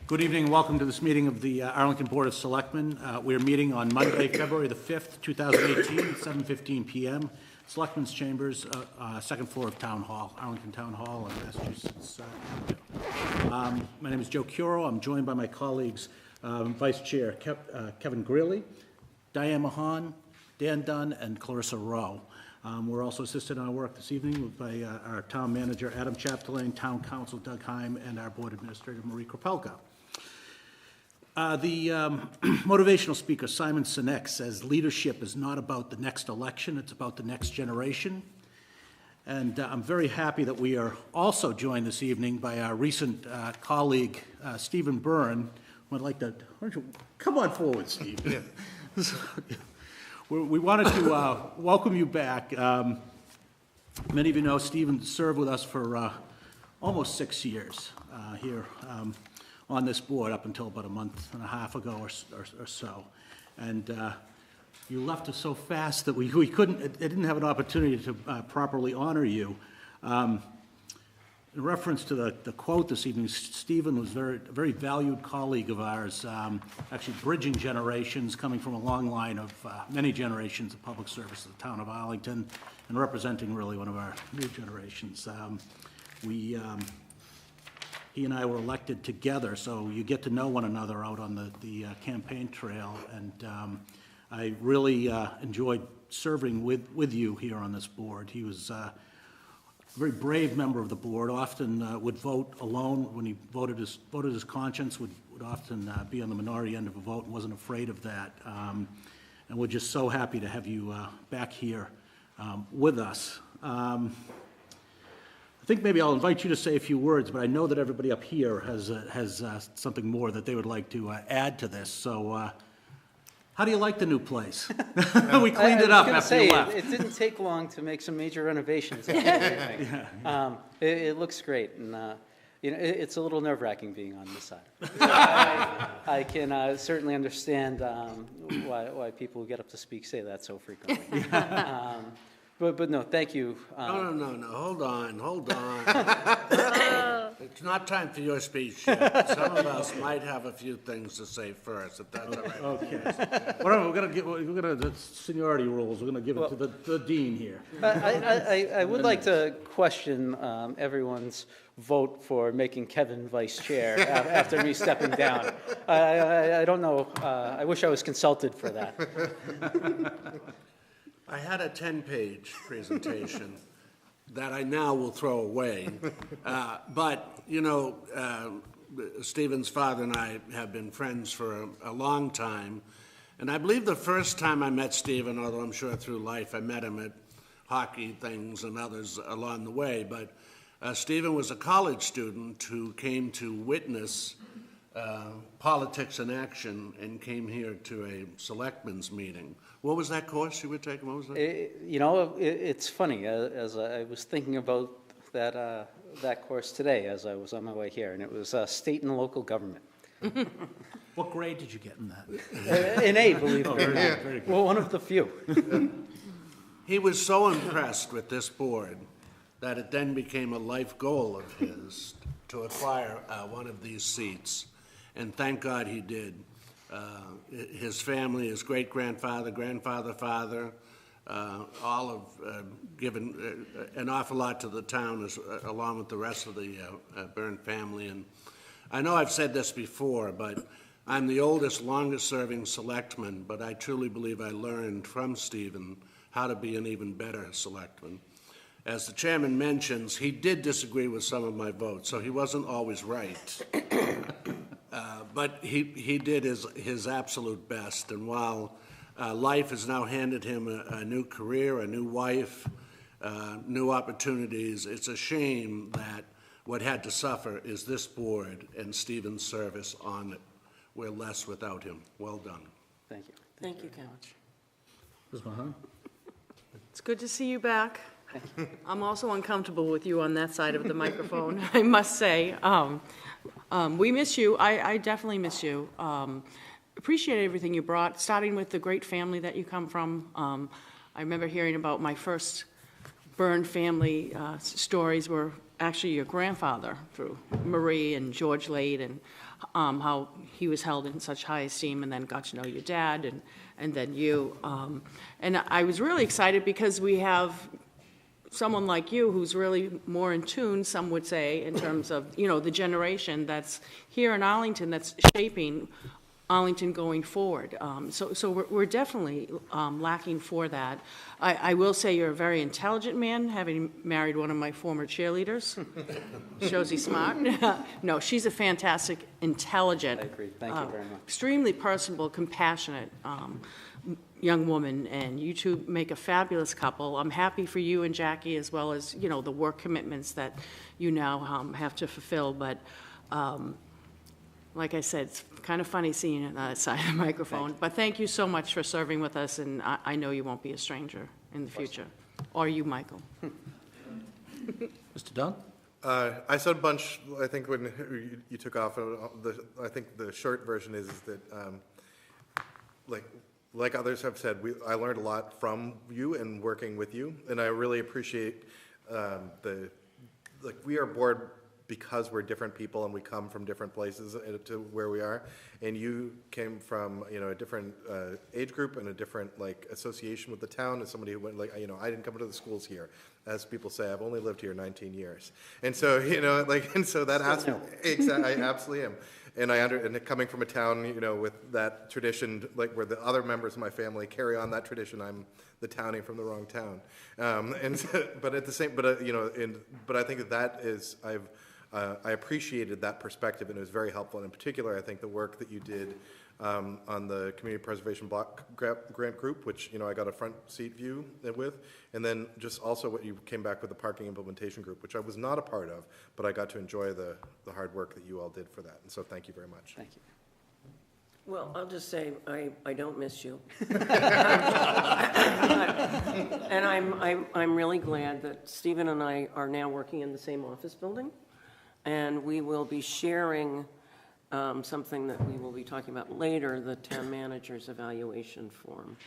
Good evening and welcome to this meeting of the Arlington Board of Selectmen. We're meeting on Monday, February the 5th, 2018, at 7:15 p.m. Selectmen's Chambers, second floor of Town Hall, Arlington Town Hall in Massachusetts Avenue. My name is Joe Curo. I'm joined by my colleagues, Vice Chair Kevin Greeley, Diane Mahan, Dan Dunn, and Clarissa Rowe. We're also assisted in our work this evening by our Town Manager, Adam Chapdelaine, Town Council, Doug Heim, and our Board Administrator, Marie Kropelka. The motivational speaker, Simon Sinek, says leadership is not about the next election, it's about the next generation. And I'm very happy that we are also joined this evening by our recent colleague, Stephen Byrne. I'd like to, why don't you come on forward, Steve. Yeah. We wanted to welcome you back. Many of you know Stephen served with us for almost 6 years here on this board up until about a month and a half ago or so. And you left us so fast that we didn't have an opportunity to properly honor you. In reference to the quote this evening, Stephen was a very valued colleague of ours, actually bridging generations, coming from a long line of many generations of public service in the town of Arlington, and representing really one of our new generations. He and I were elected together, so you get to know one another out on the campaign trail, and I really enjoyed serving with you here on this board. He was a very brave member of the board, often would vote alone when he voted his conscience, would often be on the minority end of a vote and wasn't afraid of that. And we're just so happy to have you back here with us. I think maybe I'll invite you to say a few words, but I know that everybody up here has something more that they would like to add to this. So how do you like the new place? We cleaned it up after you left. It didn't take long to make some major renovations. It looks great, and it's a little nerve-wracking being on this side. I can certainly understand why people who get up to speak say that so frequently. But no, thank you. No. Hold on. It's not time for your speech yet. Some of us might have a few things to say first, if that's all right. Okay. We're gonna the seniority rules. We're gonna give it to the dean here. I would like to question everyone's vote for making Kevin vice chair after me stepping down. I don't know. I wish I was consulted for that. I had a 10-page presentation that I now will throw away. But, you know, Stephen's father and I have been friends for a long time. And I believe the first time I met Stephen, although I'm sure through life I met him at hockey things and others along the way, but Stephen was a college student who came to witness politics in action and came here to a selectmen's meeting. What was that course you were taking? What was that? It's funny. As I was thinking about that course today, as I was on my way here, and it was state and local government. What grade did you get in that? An A, believe it or not. Very good. Well, one of the few. He was so impressed with this board that it then became a life goal of his to acquire one of these seats. And thank God he did. His family, his great-grandfather, father, all have given an awful lot to the town, along with the rest of the Byrne family. And I know I've said this before, but I'm the oldest, longest-serving selectman, but I truly believe I learned from Stephen how to be an even better selectman. As the chairman mentions, he did disagree with some of my votes, so he wasn't always right. But he did his absolute best, and while life has now handed him a new career, a new wife, new opportunities, it's a shame that what had to suffer is this board and Stephen's service on it. We're less without him. Well done. Thank you. Thank you, Couch. Ms. Mahan? It's good to see you back. I'm also uncomfortable with you on that side of the microphone, I must say. We miss you. I definitely miss you. Appreciate everything you brought, starting with the great family that you come from. I remember hearing about my first Byrne family stories were actually your grandfather through Marie and George Lade, and how he was held in such high esteem, and then got to know your dad and then you. And I was really excited because we have someone like you who's really more in tune, some would say, in terms of, the generation that's here in Arlington that's shaping Arlington going forward. So we're definitely lacking for that. I will say you're a very intelligent man, having married one of my former cheerleaders. Shows he's smart. No, she's a fantastic, intelligent. I agree. Thank you very much. Extremely personable, compassionate young woman, and you two make a fabulous couple. I'm happy for you and Jackie, as well as, the work commitments that you now have to fulfill, but like I said, it's kind of funny seeing you on that side of the microphone. But thank you so much for serving with us, and I know you won't be a stranger in the future. Or you, Michael. Mr. Dunn? I said a bunch, I think, when you took off. I think the short version is that, like others have said, I learned a lot from you and working with you, and I really appreciate we are bored because we're different people and we come from different places to where we are, and you came from a different age group and a different association with the town, as somebody who went I didn't come to the schools here, as people say. I've only lived here 19 years, and so and so that has exactly. I absolutely am, and and coming from a town with that tradition, where the other members of my family carry on that tradition. I'm the townie from the wrong town, and so, but at the same, but but I think that is I appreciated that perspective, and it was very helpful. And in particular, I think the work that you did on the Community Preservation Block Grant Group, which I got a front seat view with, and then just also what you came back with the Parking Implementation Group, which I was not a part of, but I got to enjoy the hard work that you all did for that. And so thank you very much. Thank you. Well, I'll just say, I don't miss you. And I'm really glad that Stephen and I are now working in the same office building, and we will be sharing something that we will be talking about later, the town manager's evaluation form,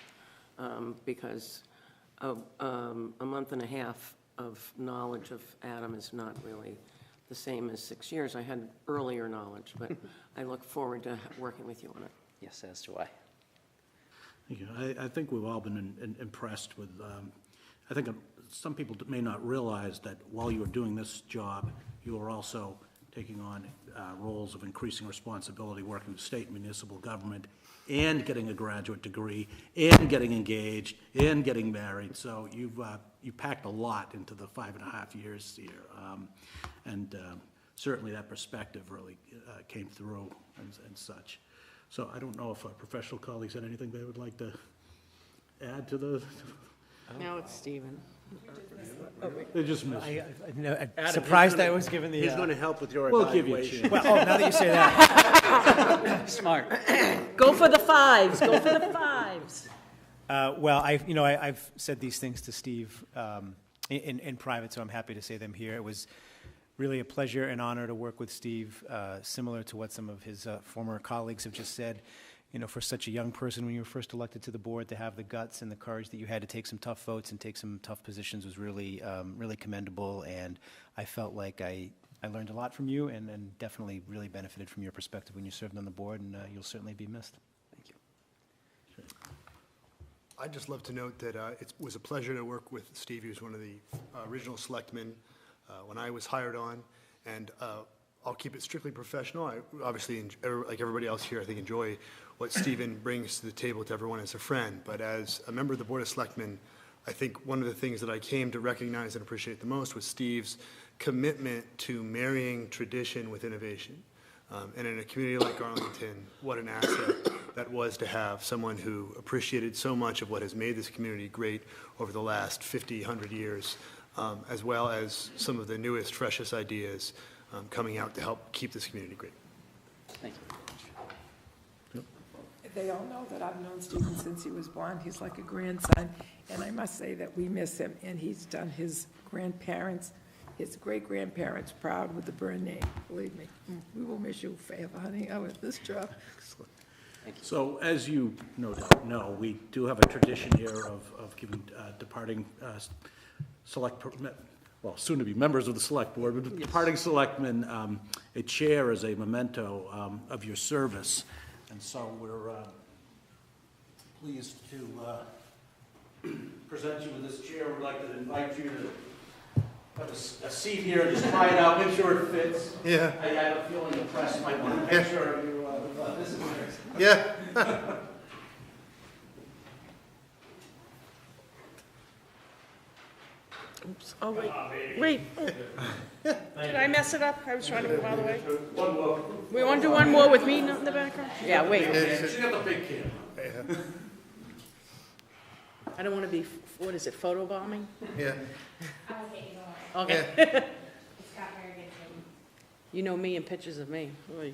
because a month and a half of knowledge of Adam is not really the same as 6 years. I had earlier knowledge, but I look forward to working with you on it. Yes, as do I. Thank you. I think we've all been impressed with, I think some people may not realize that while you were doing this job, you were also taking on roles of increasing responsibility, working with state and municipal government, and getting a graduate degree, and getting engaged, and getting married. So you packed a lot into the 5.5 years here. And certainly that perspective really came through and such. So I don't know if our professional colleagues had anything they would like to add to the... Now it's Stephen. They just missed you. I'm surprised I was given the... He's going to help with your We'll give you a evaluation. chance. Well, now that you say that. Smart. Go for the fives, go for the fives. Well, I've said these things to Steve in private, so I'm happy to say them here. It was really a pleasure and honor to work with Steve, similar to what some of his former colleagues have just said. For such a young person, when you were first elected to the board, to have the guts and the courage that you had to take some tough votes and take some tough positions was really, really commendable. And I felt like I learned a lot from you, and definitely really benefited from your perspective when you served on the board, and you'll certainly be missed. Thank you. I'd just love to note that it was a pleasure to work with Steve. He was one of the original selectmen when I was hired on, and I'll keep it strictly professional. I obviously, like everybody else here, I think enjoy what Stephen brings to the table to everyone as a friend. But as a member of the Board of Selectmen, I think one of the things that I came to recognize and appreciate the most was Steve's commitment to marrying tradition with innovation. And in a community like Arlington, what an asset that was to have someone who appreciated so much of what has made this community great over the last 50, 100 years, as well as some of the newest, freshest ideas coming out to help keep this community great. Thank you. They all know that I've known Stephen since he was born. He's like a grandson, and I must say that we miss him, and he's done his grandparents, his great-grandparents proud with the Byrne name. Believe me, we will miss you forever, honey, with this job. So as you no doubt know, we do have a tradition here of giving departing soon-to-be members of the Select Board, but departing selectmen, a chair as a memento of your service. And so we're pleased to present you with this chair. We'd like to invite you to have a seat here and just try it out, make sure it fits. Yeah. I have a feeling the press might want to make sure you, this is nice. Yeah. Oops, oh, wait. Did I mess it up? I was trying to move all the way. One more. We want to do one more with me in the background? Yeah, wait. She got the big camera. I don't want to be, what is it, photobombing? Yeah. Okay. Yeah. You know me and pictures of me. Oy.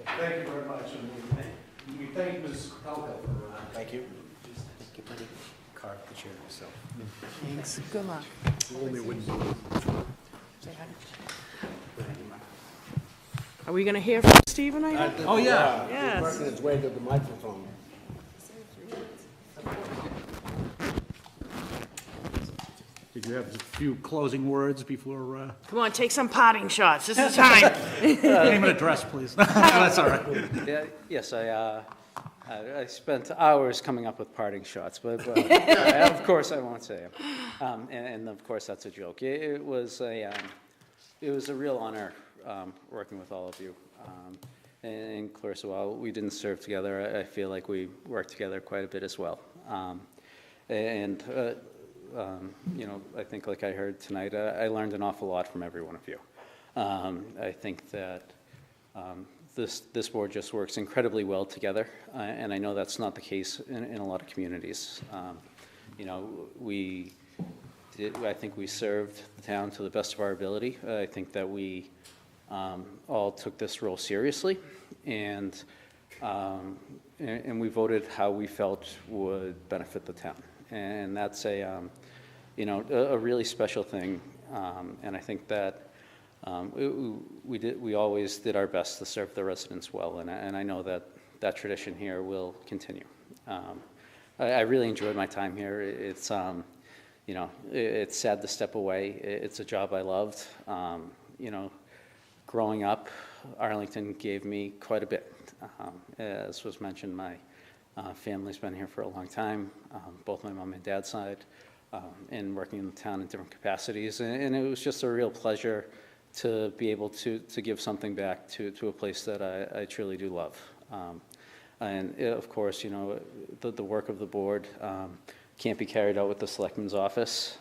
Thank you very much. And we thank Ms. Pelka for. Thank you. Thank you, buddy. Carve the chair yourself. Thanks. Good luck. Only wouldn't be. Say hi. Are we going to hear from Stephen, I hope? Oh, yeah. Yes. Working its way to the microphone. Did you have a few closing words before, Come on, take some potting shots. This is time. name and address, please? That's all right. Yeah, yes, I spent hours coming up with parting shots, but of course I won't say them. And of course that's a joke. It was a real honor working with all of you. And Clarissa, while we didn't serve together, I feel like we worked together quite a bit as well. You know, I think like I heard tonight, I learned an awful lot from every one of you. I think that this board just works incredibly well together, and I know that's not the case in a lot of communities. You know, I think we served the town to the best of our ability. I think that we all took this role seriously, and we voted how we felt would benefit the town. And that's you know, a really special thing. And I think that we always did our best to serve the residents well, and I know that tradition here will continue. I really enjoyed my time here. It's you know, it's sad to step away. It's a job I loved. You know, growing up, Arlington gave me quite a bit. As was mentioned, my family's been here for a long time, both my mom and dad's side, and working in the town in different capacities. And it was just a real pleasure to be able to give something back to a place that I truly do love. And of course, you know, the work of the board can't be carried out with the Selectmen's office.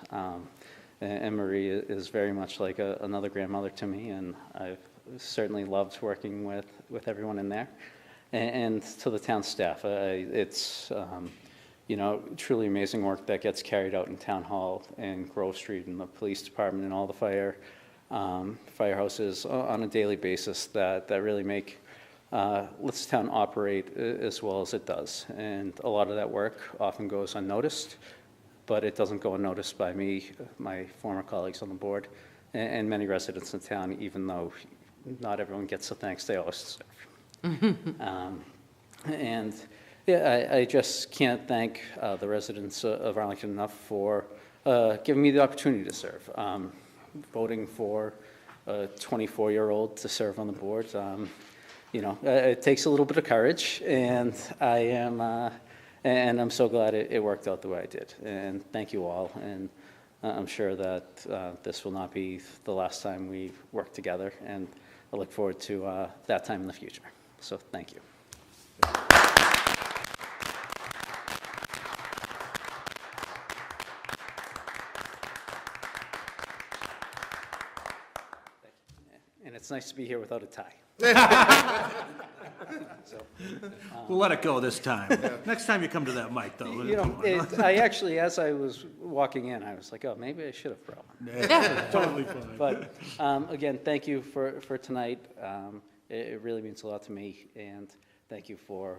And Marie is very much like another grandmother to me, and I've certainly loved working with everyone in there. And to the town staff, it's you know, truly amazing work that gets carried out in Town Hall and Grove Street and the police department and all the firehouses on a daily basis that really make this town operate as well as it does. And a lot of that work often goes unnoticed, but it doesn't go unnoticed by me, my former colleagues on the board, and many residents in town, even though not everyone gets the thanks they always deserve. And yeah, I just can't thank the residents of Arlington enough for giving me the opportunity to serve. Voting for a 24-year-old to serve on the board, you know, it takes a little bit of courage, and I'm so glad it worked out the way I did. And thank you all, and I'm sure that this will not be the last time we work together, and I look forward to that time in the future. So thank you. And it's nice to be here without a tie. So, We'll let it go this time. Next time you come to that mic, though. you know, I actually, as I was walking in, I was like, oh, maybe I should have brought one. Totally fine. But again, thank you for tonight. It really means a lot to me, and thank you for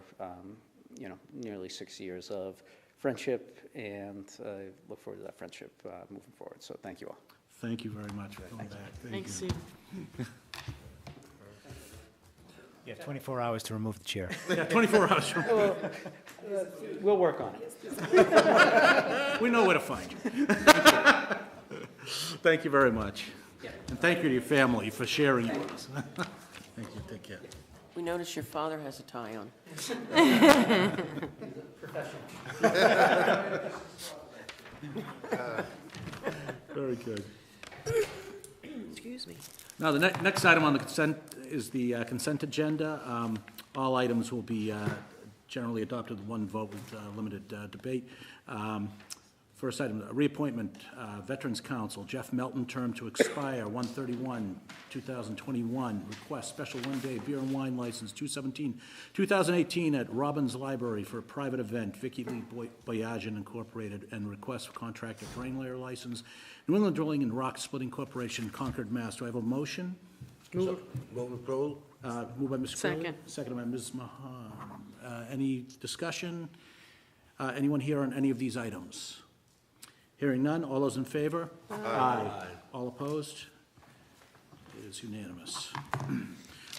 you know, nearly 6 years of friendship, and I look forward to that friendship moving forward. So thank you all. Thank you very much for coming back. Thanks, Steve. Yeah, 24 hours to remove the chair. Yeah, 24 hours. We'll work on it. We know where to find you. Thank you very much. And thank you to your family for sharing yours. Thank you, take care. We notice your father has a tie on. Very good. Excuse me. Now, the next item on the consent is the consent agenda. All items will be generally adopted with one vote with limited debate. First item, reappointment, Veterans Council, Jeff Melton, term to expire 1/31/2021. Request special one-day beer and wine license 2/17/2018 at Robbins Library for a private event, Vicky Lee Boyajian Incorporated, and request for contractor drain layer license, New England Drilling and Rock Splitting Corporation, Concord, Mass. Do I have a motion? Move approval? Moved by Mr. Curley. Second. Seconded by Ms. Mahan. Any discussion? Anyone here on any of these items? Hearing none, all those in favor? Aye. All opposed? It is unanimous.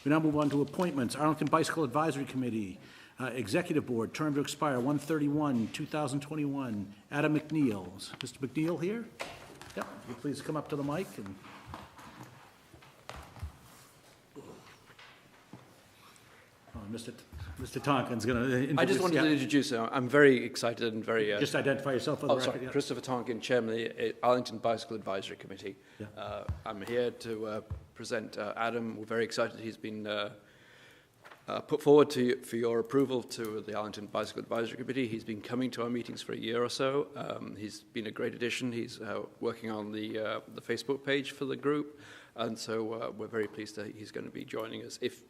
We now move on to appointments. Arlington Bicycle Advisory Committee, Executive Board, term to expire 1/31/2021. Adam McNeil. Is Mr. McNeil here? Yep, will you please come up to the mic and... Mr. Tonkin's going to introduce... I just wanted to introduce, I'm very excited and very... Just identify yourself for the record. sorry, yeah. Christopher Tonkin, Chairman of the Arlington Bicycle Advisory Committee. Yeah. I'm here to present Adam. We're very excited he's been put forward for your approval to the Arlington Bicycle Advisory Committee. He's been coming to our meetings for a year or so. He's been a great addition. He's working on the Facebook page for the group, and so we're very pleased that he's going to be joining us if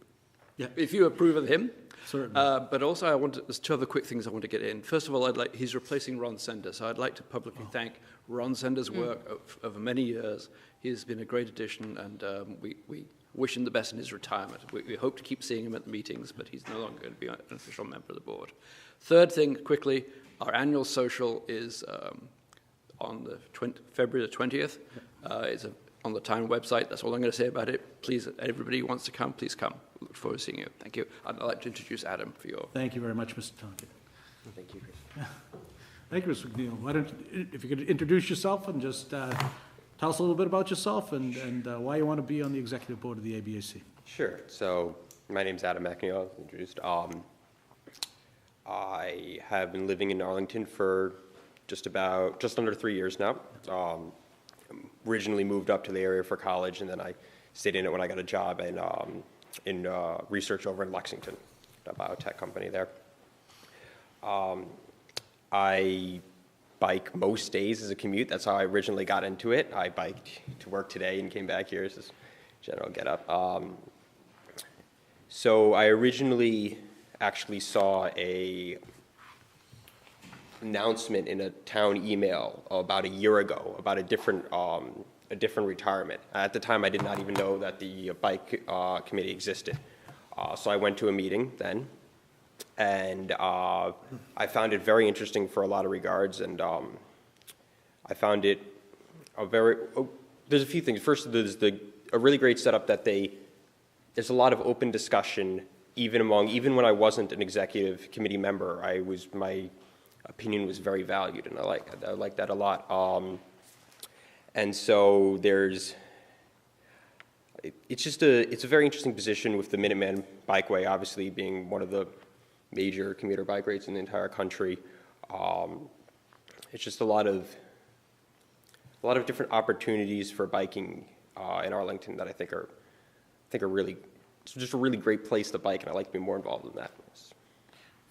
you approve of him. Certainly. But also, there's two other quick things I want to get in. First of all, he's replacing Ron Sender, so I'd like to publicly thank Ron Sender's work over many years. He's been a great addition, and we wish him the best in his retirement. We hope to keep seeing him at the meetings, but he's no longer going to be an official member of the board. Third thing, quickly, our annual social is on the February the 20th. It's on the town website. That's all I'm going to say about it. Please, everybody who wants to come, please come. Look forward to seeing you. Thank you. I'd like to introduce Adam for your... Thank you very much, Mr. Tonkin. Thank you, Chris. Thank you, Mr. McNeil. Why don't you, if you could introduce yourself and just tell us a little bit about yourself and why you want to be on the executive board of the ABAC. Sure. So my name's Adam McNeil, as introduced. I have been living in Arlington for just under 3 years now. Originally moved up to the area for college, and then I stayed in it when I got a job in research over in Lexington, a biotech company there. I bike most days as a commute. That's how I originally got into it. I biked to work today and came back here as this general get-up. So I originally actually saw a announcement in a town email about a year ago about a different retirement. At the time, I did not even know that the bike committee existed. So I went to a meeting then, and I found it very interesting for a lot of regards, and I found it there's a few things. First, there's a really great setup that there's a lot of open discussion even when I wasn't an executive committee member. My opinion was very valued, and I like that a lot. And so it's a very interesting position with the Minuteman Bikeway obviously being one of the major commuter bike routes in the entire country. It's just a lot of different opportunities for biking in Arlington that I think are really, it's just a really great place to bike, and I'd like to be more involved in that.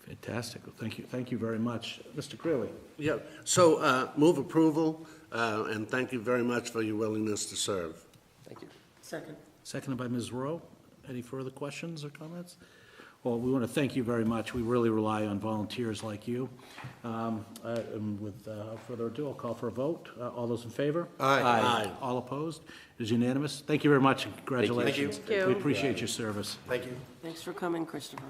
Fantastic. Well, thank you very much. Mr. Greeley. Yeah, so move approval, and thank you very much for your willingness to serve. Thank you. Second. Seconded by Ms. Rowe. Any further questions or comments? Well, we want to thank you very much. We really rely on volunteers like you. And without further ado, I'll call for a vote. All those in favor? Aye. Aye. All opposed? It is unanimous. Thank you very much, and congratulations. Thank you. We appreciate your service. Thank you. Thanks for coming, Christopher.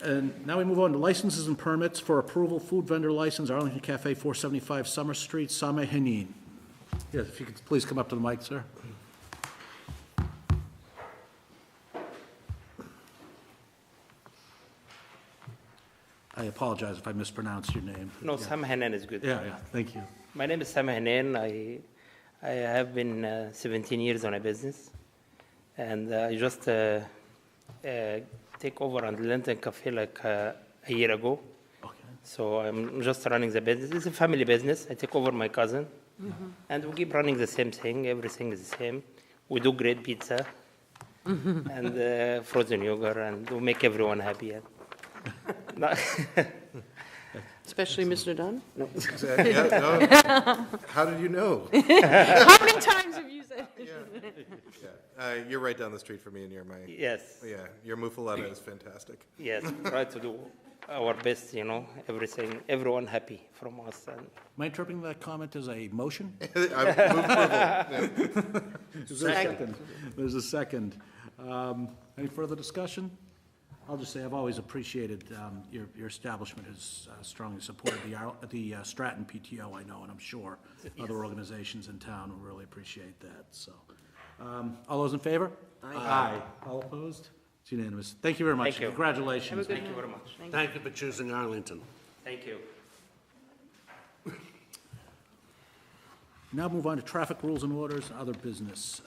And now we move on to licenses and permits for approval. Food vendor license, Arlington Cafe, 475 Summer Street, Sameh Hanin. Yes, if you could please come up to the mic, sir. apologize if I mispronounced your name. No, Yeah. Sam Hanan is good. Yeah, thank you. My name is Sam Hanan. I have been 17 years on a business, and I just take over on Arlington Cafe like a year ago. Okay. So I'm just running the business. It's a family business. I take over my cousin, and we keep running the same thing. Everything is the same. We do great pizza and frozen yogurt, and we make everyone happy. Especially Mr. Dunn? Yeah, no. How did you know? How many times have you said it? You're right down the street from me, and you're my. Yes. Yeah, your muffaletta is fantastic. Yes, try to do our best, everything, everyone happy from us. And Am I interpreting that comment as a motion? I move approval. Is there a second? There's a second. Any further discussion? I'll just say I've always appreciated your establishment has strongly supported the Stratton PTO, I know, and I'm sure other organizations in town will really appreciate that. So, all those in favor? Aye. All opposed? It's unanimous. Thank you very much. Thank you. Congratulations. thank you very much. Thank you for choosing Arlington. Thank you. Now move on to traffic rules and orders, other business.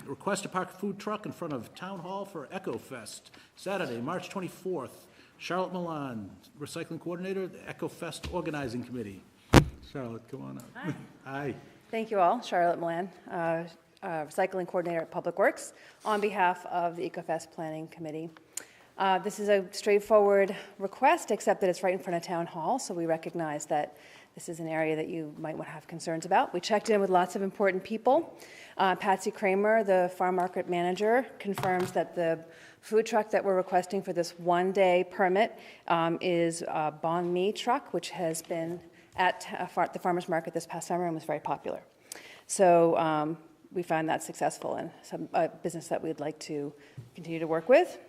Request to park a food truck in front of Town Hall for Echo Fest, Saturday, March 24th. Charlotte Milan, Recycling Coordinator, the Echo Fest Organizing Committee. Charlotte, come on up. Hi. Hi. Thank you all. Charlotte Milan, Recycling Coordinator at Public Works, on behalf of the EcoFest Planning Committee. This is a straightforward request, except that it's right in front of Town Hall, so we recognize that this is an area that you might want to have concerns about. We checked in with lots of important people. Patsy Kramer, the farm market manager, confirms that the food truck that we're requesting for this one-day permit is a Banh Mi truck, which has been at the farmer's market this past summer and was very popular. So we found that successful and a business that we'd like to continue to work with.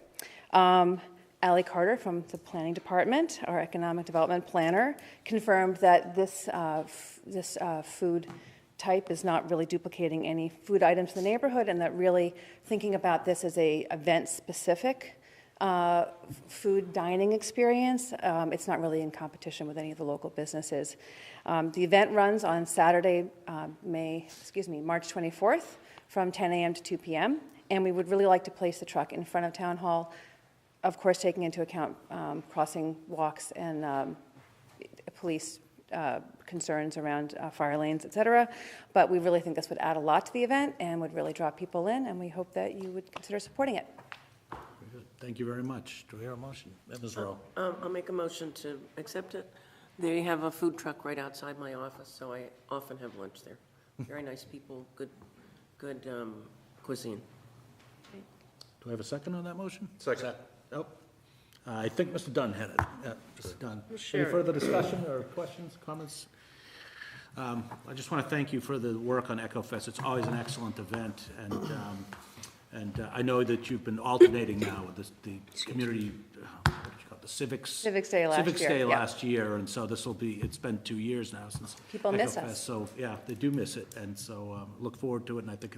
Allie Carter from the Planning Department, our Economic Development Planner, confirmed that this food type is not really duplicating any food items in the neighborhood, and that really thinking about this as a event-specific food dining experience, it's not really in competition with any of the local businesses. The event runs on Saturday, March 24th from 10 a.m. to 2 p.m., and we would really like to place the truck in front of Town Hall, of course, taking into account crossing walks and police concerns around fire lanes, et cetera. But we really think this would add a lot to the event and would really draw people in, and we hope that you would consider supporting it. Very good. Thank you very much. Do we hear a motion? Ms. Rowe. I'll make a motion to accept it. They have a food truck right outside my office, so I often have lunch there. Very nice people, good cuisine. Do I have a second on that motion? Second. Oh, I think Mr. Dunn had it. Yeah, Mr. Dunn. Sure. Any further discussion or questions, comments? I just want to thank you for the work on Echo Fest. It's always an excellent event, and I know that you've been alternating now with the community, what did you call it, the Civics Day last year. Civics Day yeah. last year, and so this will be, it's been 2 years now since People Echo miss Fest. us. So, yeah, they do miss it, and so look forward to it, and I think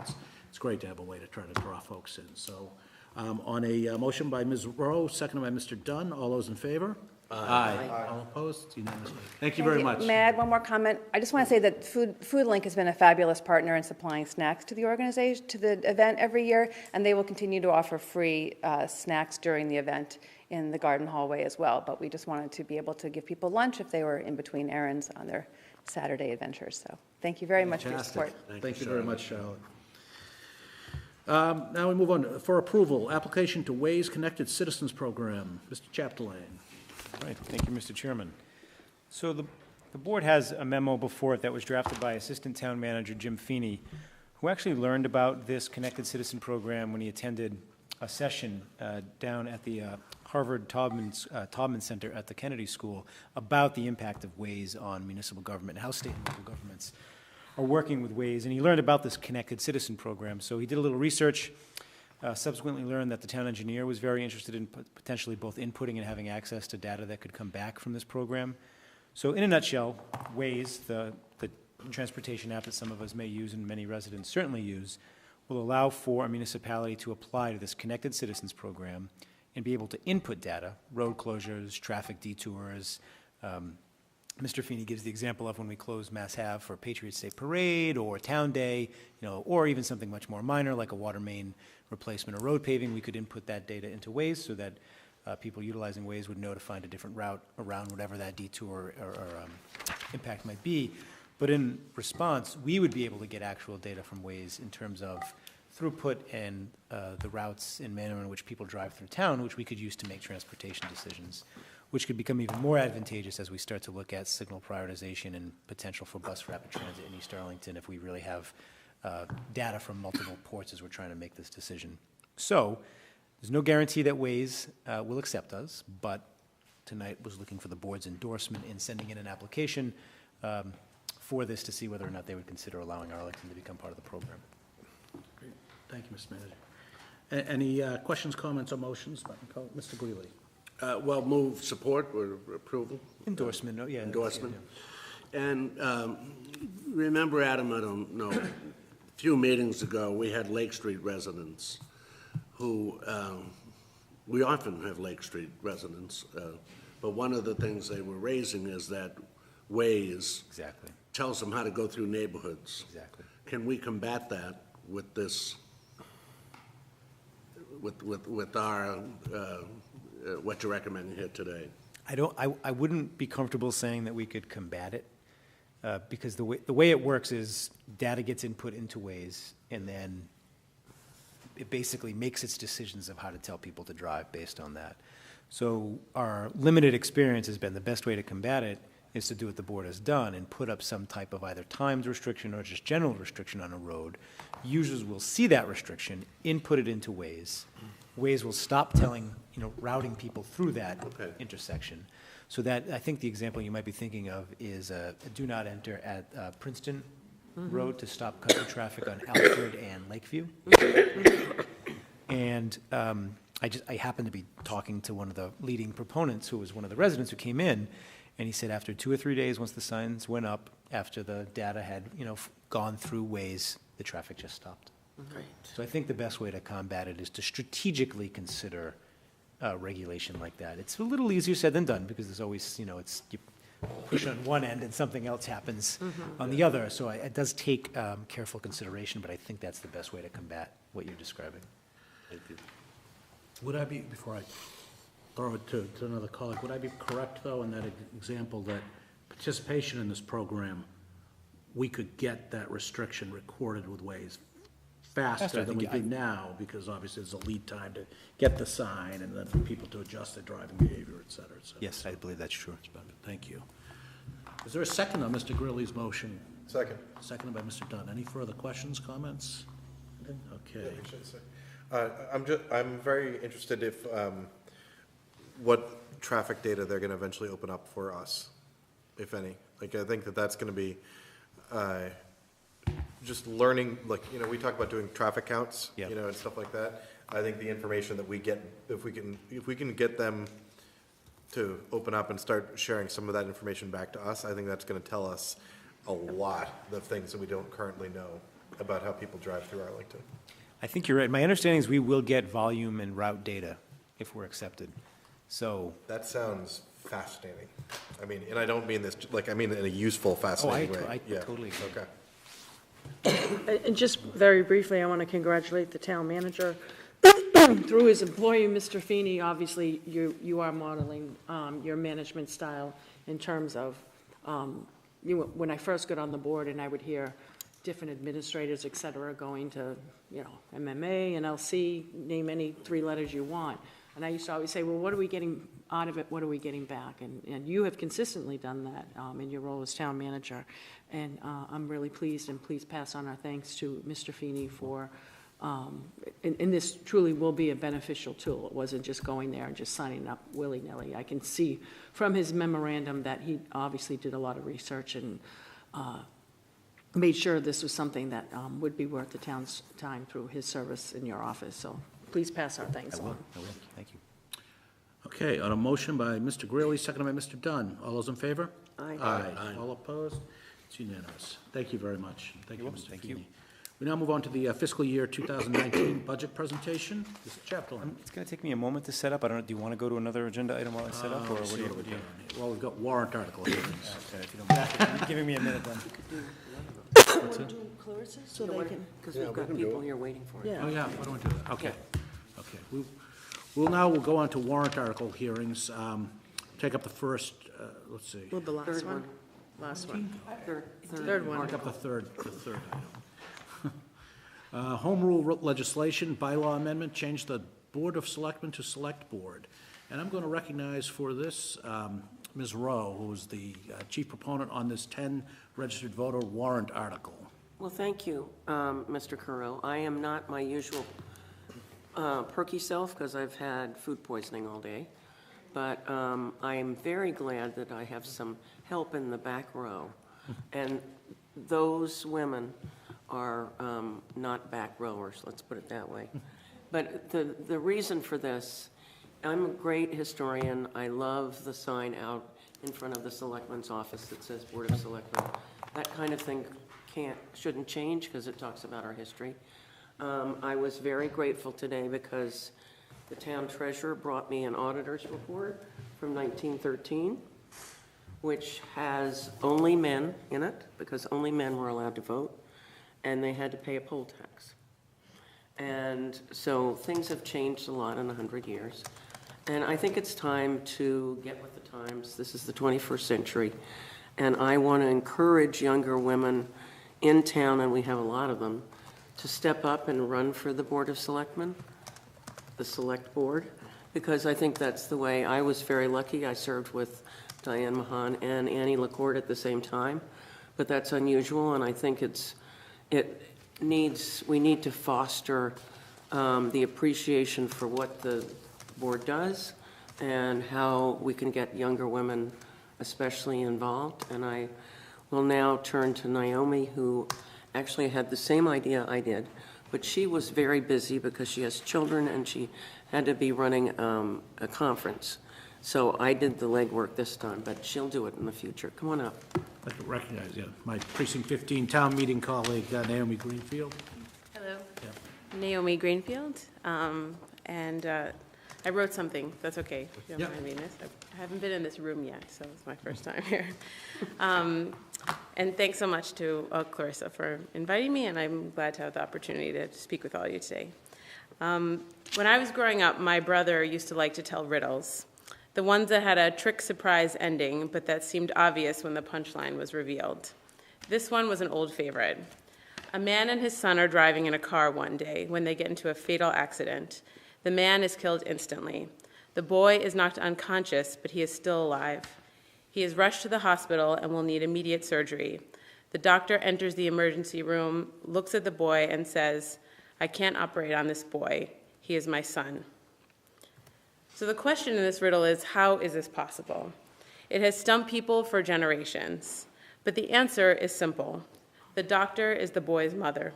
it's great to have a way to try to draw folks in. So, on a motion by Ms. Rowe, seconded by Mr. Dunn, all those in favor? Aye. All opposed? It's unanimous. Thank you very much. May I add one more comment? I just want to say that Food Link has been a fabulous partner in supplying snacks to the organization, to the event every year, and they will continue to offer free snacks during the event in the garden hallway as well. But we just wanted to be able to give people lunch if they were in between errands on their Saturday adventures. So thank you very much for your support. Thank you very much, Charlotte. Now we move on for approval, application to Ways Connected Citizens Program. Mr. Chapdelaine. Right, thank you, Mr. Chairman. So the board has a memo before it that was drafted by Assistant Town Manager Jim Feeney, who actually learned about this Connected Citizen Program when he attended a session down at the Harvard Taubman Center at the Kennedy School about the impact of Ways on municipal government and how state and local governments are working with Ways. And he learned about this Connected Citizen Program. So he did a little research, subsequently learned that the town engineer was very interested in potentially both inputting and having access to data that could come back from this program. So in a nutshell, Waze, the transportation app that some of us may use and many residents certainly use, will allow for a municipality to apply to this Connected Citizens Program and be able to input data, road closures, traffic detours. Mr. Feeney gives the example of when we close Mass Ave for Patriots Day Parade or Town Day, or even something much more minor like a water main replacement or road paving. We could input that data into Waze so that people utilizing Waze would know to find a different route around whatever that detour or impact might be. But in response, we would be able to get actual data from Waze in terms of throughput and the routes and manner in which people drive through town, which we could use to make transportation decisions, which could become even more advantageous as we start to look at signal prioritization and potential for bus rapid transit in East Arlington if we really have data from multiple ports as we're trying to make this decision. So there's no guarantee that Waze will accept us, but tonight was looking for the board's endorsement in sending in an application for this to see whether or not they would consider allowing Arlington to become part of the program. Great. Thank you, Mr. Manager. Any questions, comments, or motions? Mr. Greeley. Well, move support or approval? Endorsement, yeah. Endorsement. Yeah. And remember, Adam, I don't know, a few meetings ago, we had Lake Street residents who, we often have Lake Street residents, but one of the things they were raising is that Waze Exactly. tells them how to go through neighborhoods. Exactly. Can we combat that with this, with our, what you're recommending here today? I wouldn't be comfortable saying that we could combat it, because the way it works is data gets input into Waze, and then it basically makes its decisions of how to tell people to drive based on that. So our limited experience has been the best way to combat it is to do what the board has done and put up some type of either timed restriction or just general restriction on a road. Users will see that restriction, input it into Waze. Waze will stop routing people through that intersection. So that, I think the example you might be thinking of is a do not enter at Princeton Road to stop country traffic on Alfred and Lakeview. And I happened to be talking to one of the leading proponents who was one of the residents who came in, and he said after 2 or 3 days, once the signs went up, after the data had gone through Waze, the traffic just stopped. Great. So I think the best way to combat it is to strategically consider regulation like that. It's a little easier said than done because there's always, you push on one end and something else happens on the other. So it does take careful consideration, but I think that's the best way to combat what you're describing. Thank you. Would I be, before I throw it to another colleague, would I be correct, though, in that example that participation in this program, we could get that restriction recorded with Waze faster than we do now, because obviously there's a lead time to get the sign and then for people to adjust their driving behavior, et cetera, et cetera. Yes, I believe that's true. Thank you. Is there a second on Mr. Greeley's motion? Second. Seconded by Mr. Dunn. Any further questions, comments? Okay. I'm very interested if, what traffic data they're gonna eventually open up for us, if any. Like, I think that's gonna be, just learning, we talk about doing traffic counts, Yeah. and stuff like that. I think the information that we get, if we can get them to open up and start sharing some of that information back to us, I think that's gonna tell us a lot of things that we don't currently know about how people drive through Arlington. I think you're right. My understanding is we will get volume and route data if we're accepted. So. That sounds fascinating. I mean, and I don't mean this, I mean in a useful, fascinating way. I totally agree. Okay. And just very briefly, I want to congratulate the town manager. Through his employee, Mr. Feeney, obviously, you are modeling your management style in terms of, when I first got on the board and I would hear different administrators, et cetera, going to, MMA and LC, name any 3 letters you want. And I used to always say, well, what are we getting out of it? What are we getting back? And you have consistently done that in your role as town manager. And I'm really pleased, and please pass on our thanks to Mr. Feeney for, and this truly will be a beneficial tool. It wasn't just going there and just signing up willy-nilly. I can see from his memorandum that he obviously did a lot of research and made sure this was something that would be worth the town's time through his service in your office. So please pass our thanks on. I will. Thank you. Okay, on a motion by Mr. Greeley, seconded by Mr. Dunn. All those in favor? Aye. Aye. All opposed? It's unanimous. Thank you very much. Thank you, Mr. Thank you. Feeney. We now move on to the fiscal year 2019 budget presentation. Mr. Chaplin. It's going to take me a moment to set up. I don't know, do you want to go to another agenda item while I set up, or what do you? Well, we've got warrant article hearings. Okay, if you don't mind. You're giving me a minute then. Want to do Clarissa's? So they can, because we've got people here waiting for it. Oh, yeah, why don't we do that? Okay. Okay. We'll go on to warrant article hearings. Take up the first, let's see. Well, the last Third one? one. Last one. Third one. Take up the third item. Home rule legislation, bylaw amendment, change the Board of Selectmen to Select Board. And I'm going to recognize for this Ms. Rowe, who is the chief proponent on this 10 registered voter warrant article. Well, thank you, Mr. Curro. I am not my usual perky self because I've had food poisoning all day. But I am very glad that I have some help in the back row. And those women are not back rowers, let's put it that way. But the reason for this, I'm a great historian. I love the sign out in front of the Selectman's office that says Board of Selectmen. That kind of thing shouldn't change because it talks about our history. I was very grateful today because the town treasurer brought me an auditor's report from 1913, which has only men in it, because only men were allowed to vote, and they had to pay a poll tax. And so things have changed a lot in 100 years. And I think it's time to get with the times. This is the 21st century. And I want to encourage younger women in town, and we have a lot of them, to step up and run for the Board of Selectmen, the Select Board, because I think that's the way. I was very lucky. I served with Diane Mahan and Annie LaCourte at the same time, but that's unusual, and I think we need to foster the appreciation for what the board does and how we can get younger women especially involved. And I will now turn to Naomi, who actually had the same idea I did, but she was very busy because she has children and she had to be running a conference. So I did the legwork this time, but she'll do it in the future. Come on up. I'd like to recognize my Precinct 15 town meeting colleague, Naomi Greenfield. Hello. Naomi Greenfield. And I wrote something. That's okay. If you don't mind reading this. I haven't been in this room yet, so it's my first time here. And thanks so much to Clarissa for inviting me, and I'm glad to have the opportunity to speak with all of you today. When I was growing up, my brother used to like to tell riddles, the ones that had a trick surprise ending, but that seemed obvious when the punchline was revealed. This one was an old favorite. A man and his son are driving in a car one day when they get into a fatal accident. The man is killed instantly. The boy is knocked unconscious, but he is still alive. He is rushed to the hospital and will need immediate surgery. The doctor enters the emergency room, looks at the boy, and says, "I can't operate on this boy. He is my son." So the question in this riddle is, how is this possible? It has stumped people for generations, but the answer is simple. The doctor is the boy's mother.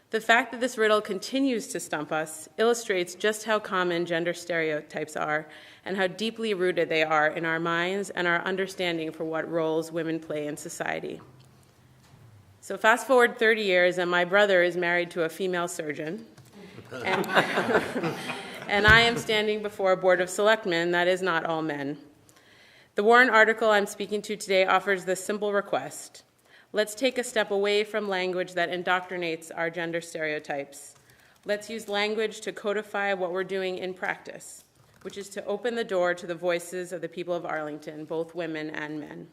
The fact that this riddle continues to stump us illustrates just how common gender stereotypes are and how deeply rooted they are in our minds and our understanding for what roles women play in society. So fast forward 30 years, and my brother is married to a female surgeon, and I am standing before a board of selectmen that is not all men. The warrant article I'm speaking to today offers this simple request. Let's take a step away from language that indoctrinates our gender stereotypes. Let's use language to codify what we're doing in practice, which is to open the door to the voices of the people of Arlington, both women and men.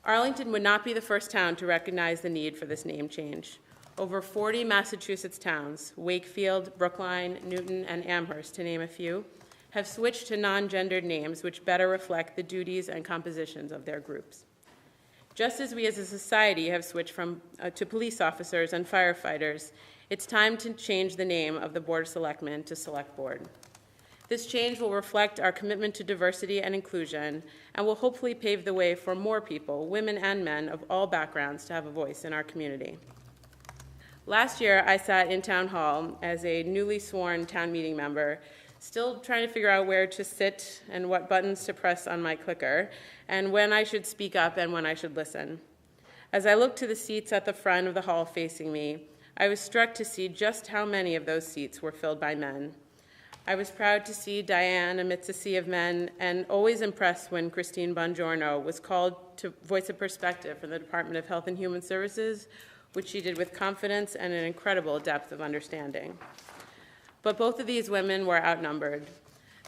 Arlington would not be the first town to recognize the need for this name change. Over 40 Massachusetts towns, Wakefield, Brookline, Newton, and Amherst, to name a few, have switched to non-gendered names which better reflect the duties and compositions of their groups. Just as we as a society have switched to police officers and firefighters, it's time to change the name of the Board of Selectmen to Select Board. This change will reflect our commitment to diversity and inclusion and will hopefully pave the way for more people, women and men of all backgrounds, to have a voice in our community. Last year, I sat in Town Hall as a newly sworn town meeting member, still trying to figure out where to sit and what buttons to press on my clicker, and when I should speak up and when I should listen. As I looked to the seats at the front of the hall facing me, I was struck to see just how many of those seats were filled by men. I was proud to see Diane amidst a sea of men, and always impressed when Christine Bongiorno was called to voice a perspective from the Department of Health and Human Services, which she did with confidence and an incredible depth of understanding. But both of these women were outnumbered.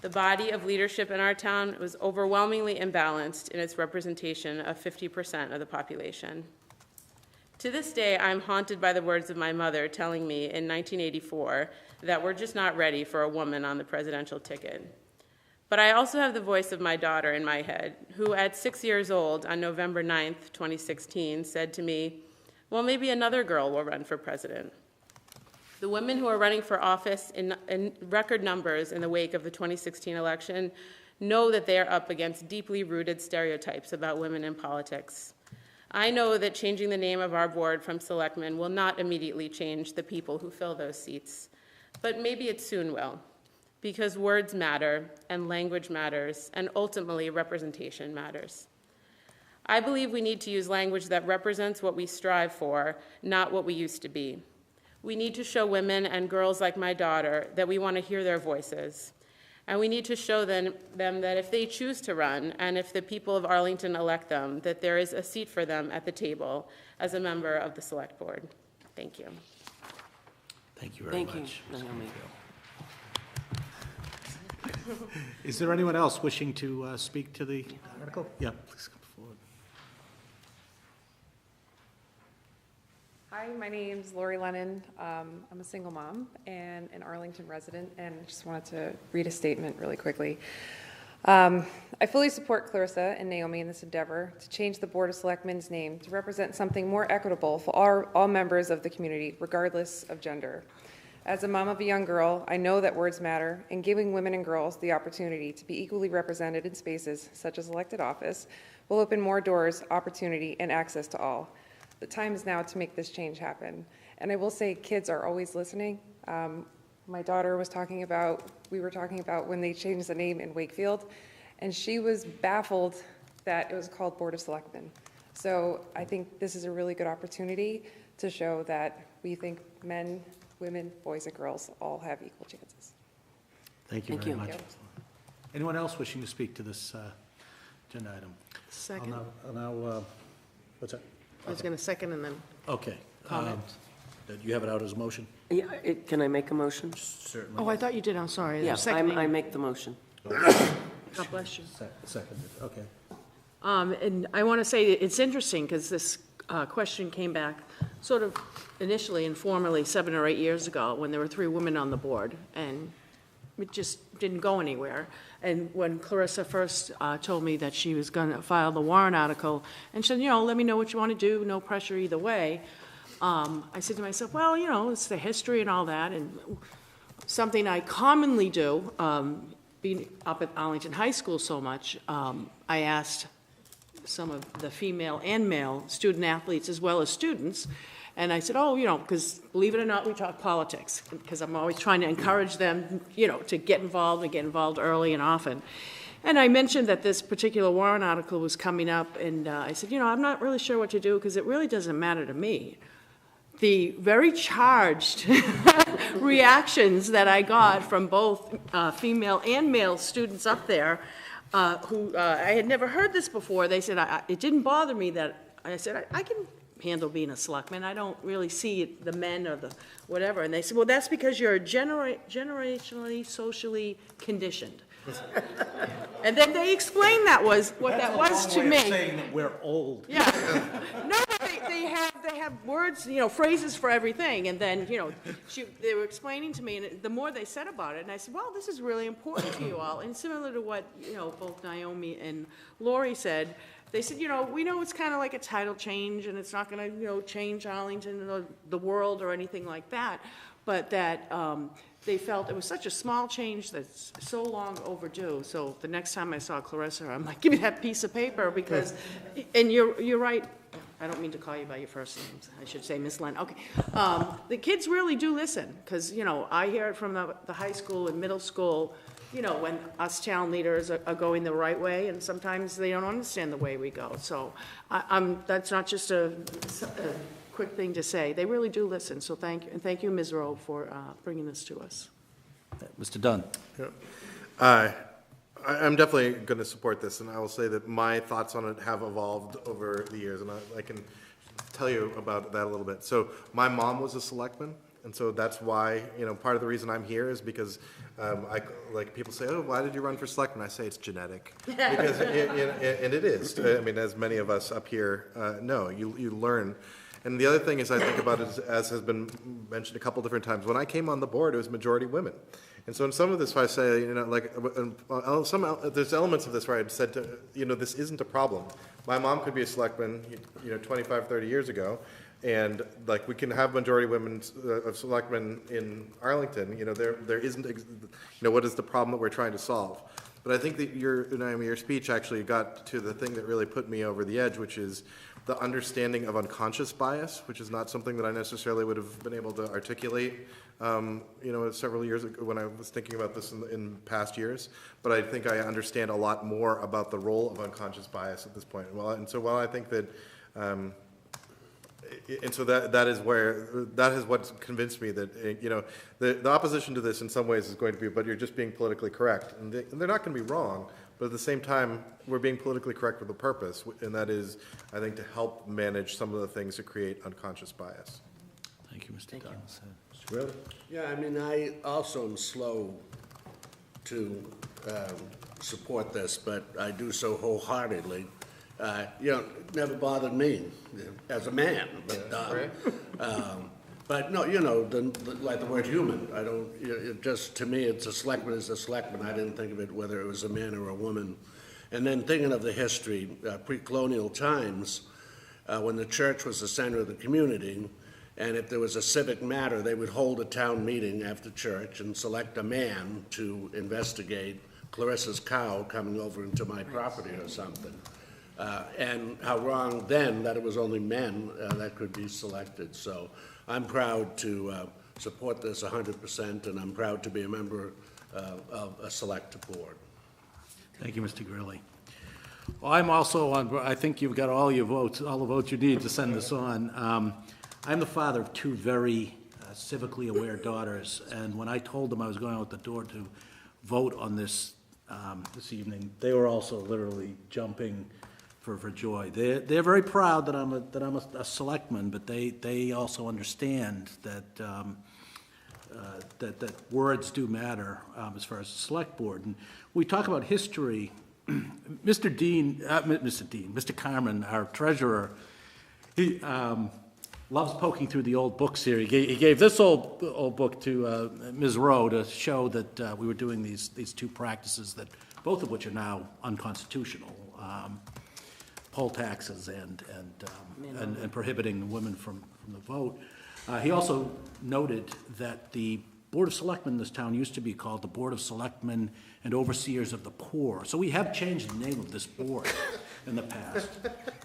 The body of leadership in our town was overwhelmingly imbalanced in its representation of 50% of the population. To this day, I'm haunted by the words of my mother telling me in 1984 that we're just not ready for a woman on the presidential ticket. But I also have the voice of my daughter in my head, who at 6 years old on November 9th, 2016, said to me, well, maybe another girl will run for president. The women who are running for office in record numbers in the wake of the 2016 election know that they are up against deeply rooted stereotypes about women in politics. I know that changing the name of our board from Selectmen will not immediately change the people who fill those seats, but maybe it soon will, because words matter, and language matters, and ultimately representation matters. I believe we need to use language that represents what we strive for, not what we used to be. We need to show women and girls like my daughter that we want to hear their voices. And we need to show them that if they choose to run, and if the people of Arlington elect them, that there is a seat for them at the table as a member of the Select Board. Thank you. Thank you very much. Thank you, Naomi. Is there anyone else wishing to speak to the article? Yeah, please come forward. Hi, my name's Lori Lennon. I'm a single mom and an Arlington resident, and I just wanted to read a statement really quickly. I fully support Clarissa and Naomi in this endeavor to change the Board of Selectmen's name to represent something more equitable for all members of the community, regardless of gender. As a mom of a young girl, I know that words matter, and giving women and girls the opportunity to be equally represented in spaces such as elected office will open more doors, opportunity, and access to all. The time is now to make this change happen. And I will say kids are always listening. My daughter was talking about, we were talking about when they changed the name in Wakefield, and she was baffled that it was called Board of Selectmen. So I think this is a really good opportunity to show that we think men, women, boys, and girls all have equal chances. Thank you very much. Anyone else wishing to speak to this agenda item? Second. I'll now what's that? I was going to second and then Okay. comment. You have it out as a motion? Yeah, can I make a motion? Certainly. Oh, I thought you did, I'm sorry. Yeah, Seconding. I make the motion. God bless you. Seconded, okay. And I want to say it's interesting because this question came back sort of initially informally 7 or 8 years ago when there were 3 women on the board, and it just didn't go anywhere. And when Clarissa first told me that she was going to file the warrant article, and she said, you know, let me know what you want to do, no pressure either way, I said to myself, well, you know, it's the history and all that, and something I commonly do, being up at Arlington High School so much, I asked some of the female and male student athletes as well as students, and I said, oh, you know, because believe it or not, we talk politics, because I'm always trying to encourage them, you know, to get involved and get involved early and often. And I mentioned that this particular warrant article was coming up, and I said, you know, I'm not really sure what to do because it really doesn't matter to me. The very charged reactions that I got from both female and male students up there who I had never heard this before. They said, it didn't bother me that, I said, I can handle being a selectman. I don't really see the men or the whatever. And they said, well, that's because you're generationally, socially conditioned. And then they explained that was what that was to me. That's a long way of saying that we're old. Yeah. No, but they have words, you know, phrases for everything. And then, you know, they were explaining to me, and the more they said about it, and I said, well, this is really important to you all. And similar to what, you know, both Naomi and Lori said, they said, you know, we know it's kind of like a title change, and it's not going to, you know, change Arlington or the world or anything like that, but that they felt it was such a small change that's so long overdue. So the next time I saw Clarissa, I'm like, give me that piece of paper, because, and you're right, I don't mean to call you by your first name, I should say Miss Len. Okay, the kids really do listen, because, you know, I hear it from the high school and middle school, you know, when us town leaders are going the right way, and sometimes they don't understand the way we go. So that's not just a quick thing to say. They really do listen, so thank you. And thank you, Ms. Rowe, for bringing this to us. Mr. Dunn. I'm definitely going to support this, and I will say that my thoughts on it have evolved over the years, and I can tell you about that a little bit. So my mom was a selectman, and so that's why, part of the reason I'm here is because people say, oh, why did you run for selectman? I say it's genetic. Because and it is. I mean, as many of us up here know, you learn. And the other thing is I think about it as has been mentioned a couple different times. When I came on the board, it was majority women. And so in some of this, I say, there's elements of this where I'd said, this isn't a problem. My mom could be a selectman, 25, 30 years ago, and we can have majority women of selectmen in Arlington. There isn't, what is the problem that we're trying to solve? But I think that your speech actually got to the thing that really put me over the edge, which is the understanding of unconscious bias, which is not something that I necessarily would have been able to articulate, several years ago when I was thinking about this in past years. But I think I understand a lot more about the role of unconscious bias at this point. While I think that, that is what's convinced me that the opposition to this in some ways is going to be, but you're just being politically correct, and they're not going to be wrong. But at the same time, we're being politically correct with a purpose, and that is, I think, to help manage some of the things that create unconscious bias. Thank you, Mr. Dunn. Mr. Grilli? Yeah, I mean, I also am slow to support this, but I do so wholeheartedly. Never bothered me as a man, but no, like the word human, I don't, it just, to me, it's a selectman is a selectman. I didn't think of it whether it was a man or a woman. And then thinking of the history, pre-colonial times, when the church was the center of the community, and if there was a civic matter, they would hold a town meeting after church and select a man to investigate Clarissa's cow coming over into my property or something. And how wrong then that it was only men that could be selected. So I'm proud to support this 100%, and I'm proud to be a member of a select board. Thank you, Mr. Grilli. Well, I'm also on, I think you've got all your votes, all the votes you need to send this on. I'm the father of two very civically aware daughters, and when I told them I was going out the door to vote on this this evening, they were also literally jumping for joy. They're very proud that I'm a selectman, but they also understand that that words do matter as far as the select board. And we talk about history. Mr. Carmen, our treasurer, he loves poking through the old books here. He gave this old book to Ms. Rowe to show that we were doing these two practices that both of which are now unconstitutional. Poll taxes and prohibiting women from the vote. He also noted that the Board of Selectmen in this town used to be called the Board of Selectmen and Overseers of the Poor. So we have changed the name of this board in the past.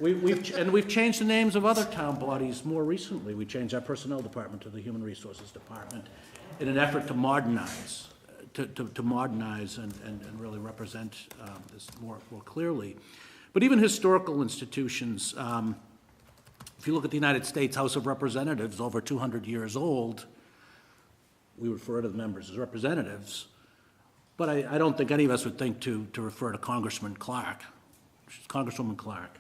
We've changed the names of other town bodies more recently. We changed our Personnel Department to the Human Resources Department in an effort to modernize, to modernize and really represent this more clearly. But even historical institutions, if you look at the United States House of Representatives, over 200 years old, we refer to the members as representatives. But I don't think any of us would think to refer to Congressman Clark. She's Congresswoman Clark,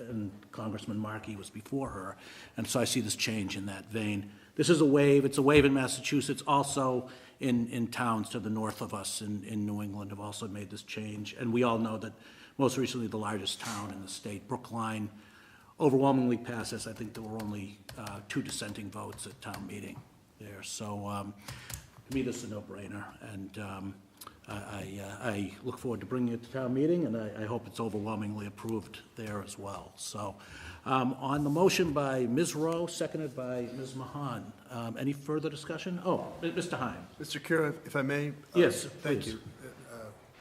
and Congressman Markey was before her. And so I see this change in that vein. This is a wave. It's a wave in Massachusetts. Also in towns to the north of us in New England have also made this change. And we all know that most recently the largest town in the state, Brookline, overwhelmingly passed this. I think there were only 2 dissenting votes at town meeting there. So to me, this is a no-brainer. And I look forward to bringing it to town meeting, and I hope it's overwhelmingly approved there as well. So on the motion by Ms. Rowe, seconded by Ms. Mahan, any further discussion? Oh, Mr. Heim. Mr. Carroll, if I may? Yes, thank you,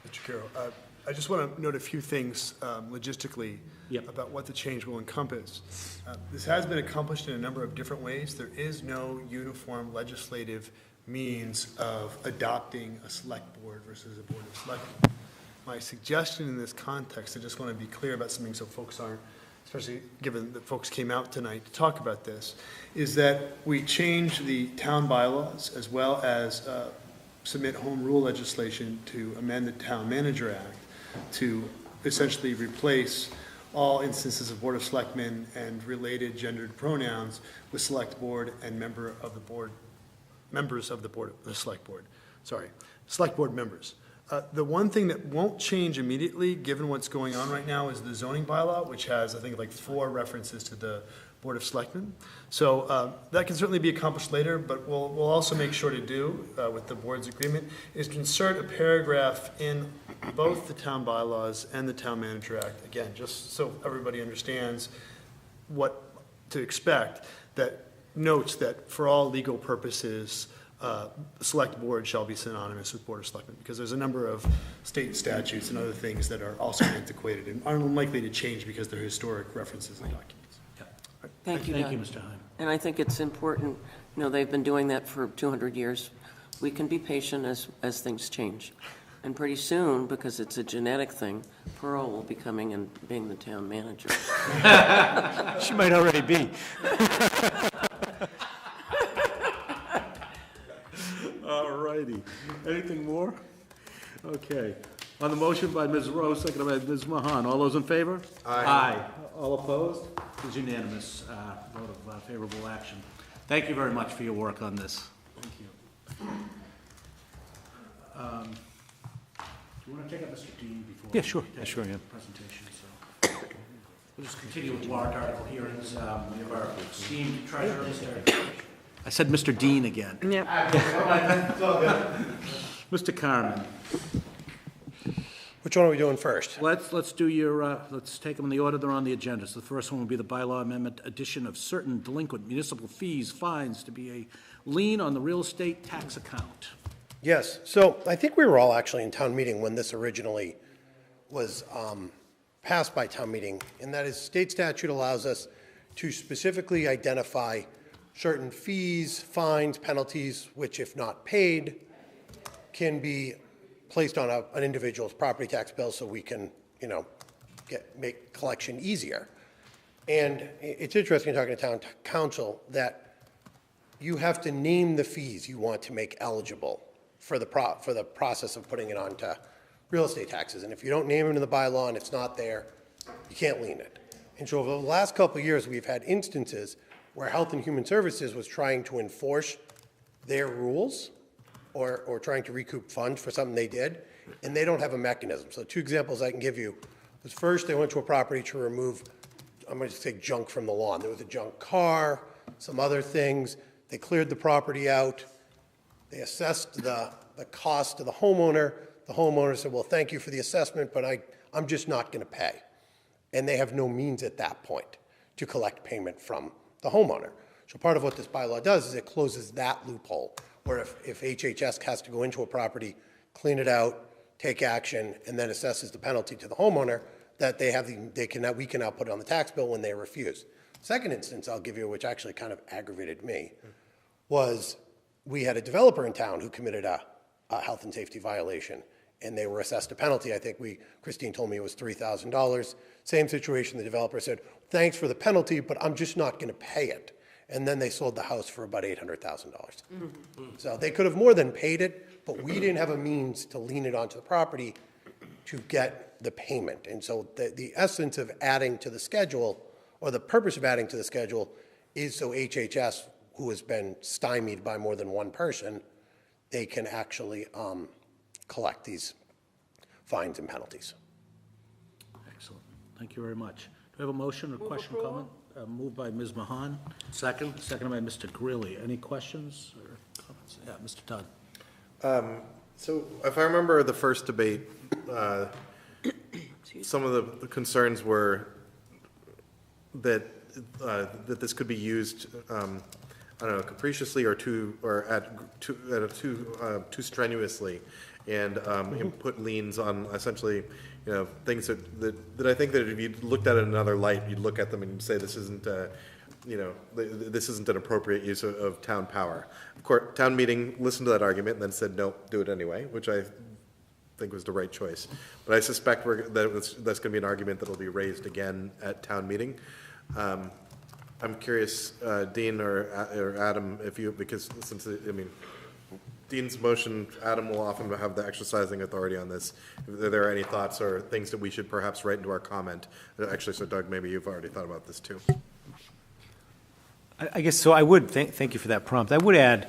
Mr. Carroll. I just want to note a few things logistically about what the change will encompass. This has been accomplished in a number of different ways. There is no uniform legislative means of adopting a select board versus a board of selectmen. My suggestion in this context, I just want to be clear about something so folks aren't especially given that folks came out tonight to talk about this, is that we change the town bylaws as well as submit home rule legislation to amend the Town Manager Act to essentially replace all instances of Board of Selectmen and related gendered pronouns with Select Board and members of the Board, the Select Board, Select Board members. The one thing that won't change immediately, given what's going on right now, is the zoning bylaw, which has, I think, like 4 references to the Board of Selectmen. So that can certainly be accomplished later, but we'll also make sure to do, with the board's agreement, is to insert a paragraph in both the town bylaws and the Town Manager Act, again, just so everybody understands what to expect, that notes that for all legal purposes, Select Board shall be synonymous with Board of Selectmen, because there's a number of state statutes and other things that are also antiquated and are unlikely to change because they're historic references and documents. Thank you, Thank you, Doug. Mr. Heim. And I think it's important, they've been doing that for 200 years. We can be patient as things change. And pretty soon, because it's a genetic thing, Pearl will be coming and being the town manager. She might already be. All righty. Anything more? Okay. On the motion by Ms. Rose, seconded by Ms. Mahan. All those in favor? Aye. All opposed? It's unanimous vote of favorable action. Thank you very much for your work on this. Thank you. Do you want to take up Mr. Dean before? Yeah, sure. we take Sure, yeah. the presentation? So we'll just continue with warrant article hearings. We have our esteemed treasurer, I said Mr. Dean again. Yep. Mr. Carmen. Which one are we doing first? Let's do your, let's take them in the order they're on the agenda. So the first one will be the bylaw amendment, addition of certain delinquent municipal fees, fines to be a lien on the real estate tax account. Yes, so I think we were all actually in town meeting when this originally was passed by town meeting, and that is state statute allows us to specifically identify certain fees, fines, penalties, which if not paid, can be placed on an individual's property tax bill so we can, make collection easier. And it's interesting talking to town council that you have to name the fees you want to make eligible for the process of putting it onto real estate taxes. And if you don't name them in the bylaw and it's not there, you can't lien it. And so over the last couple of years, we've had instances where Health and Human Services was trying to enforce their rules or trying to recoup funds for something they did, and they don't have a mechanism. So 2 examples I can give you was first, they went to a property to remove, I'm going to say junk from the lawn. There was a junk car, some other things. They cleared the property out. They assessed the cost to the homeowner. The homeowner said, well, thank you for the assessment, but I'm just not going to pay. And they have no means at that point to collect payment from the homeowner. So part of what this bylaw does is it closes that loophole, where if HHS has to go into a property, clean it out, take action, and then assesses the penalty to the homeowner, that we can now put it on the tax bill when they refuse. Second instance I'll give you, which actually kind of aggravated me, was we had a developer in town who committed a health and safety violation, and they were assessed a penalty. I think Christine told me it was $3,000. Same situation, the developer said, thanks for the penalty, but I'm just not going to pay it. And then they sold the house for about $800,000. So they could have more than paid it, but we didn't have a means to lien it onto the property to get the payment. And so the essence of adding to the schedule, or the purpose of adding to the schedule, is so HHS, who has been stymied by more than one person, they can actually collect these fines and penalties. Excellent. Thank you very much. Do we have a motion or question, comment? Moved by Ms. Mahan. Second. Seconded by Mr. Greeley. Any questions or comments? Yeah, Mr. Todd. So if I remember the first debate, some of the concerns were that this could be used, capriciously or too strenuously, and put liens on essentially, things that I think that if you looked at it in another light, you'd look at them and say this isn't, this isn't an appropriate use of town power. Of course, town meeting listened to that argument and then said, no, do it anyway, which I think was the right choice. But I suspect that's going to be an argument that will be raised again at town meeting. I'm curious, Dean or Adam, because since, Dean's motion, Adam will often have the exercising authority on this. If there are any thoughts or things that we should perhaps write into our comment. Actually, so Doug, maybe you've already thought about this too. I guess, so I would, thank you for that prompt. I would add,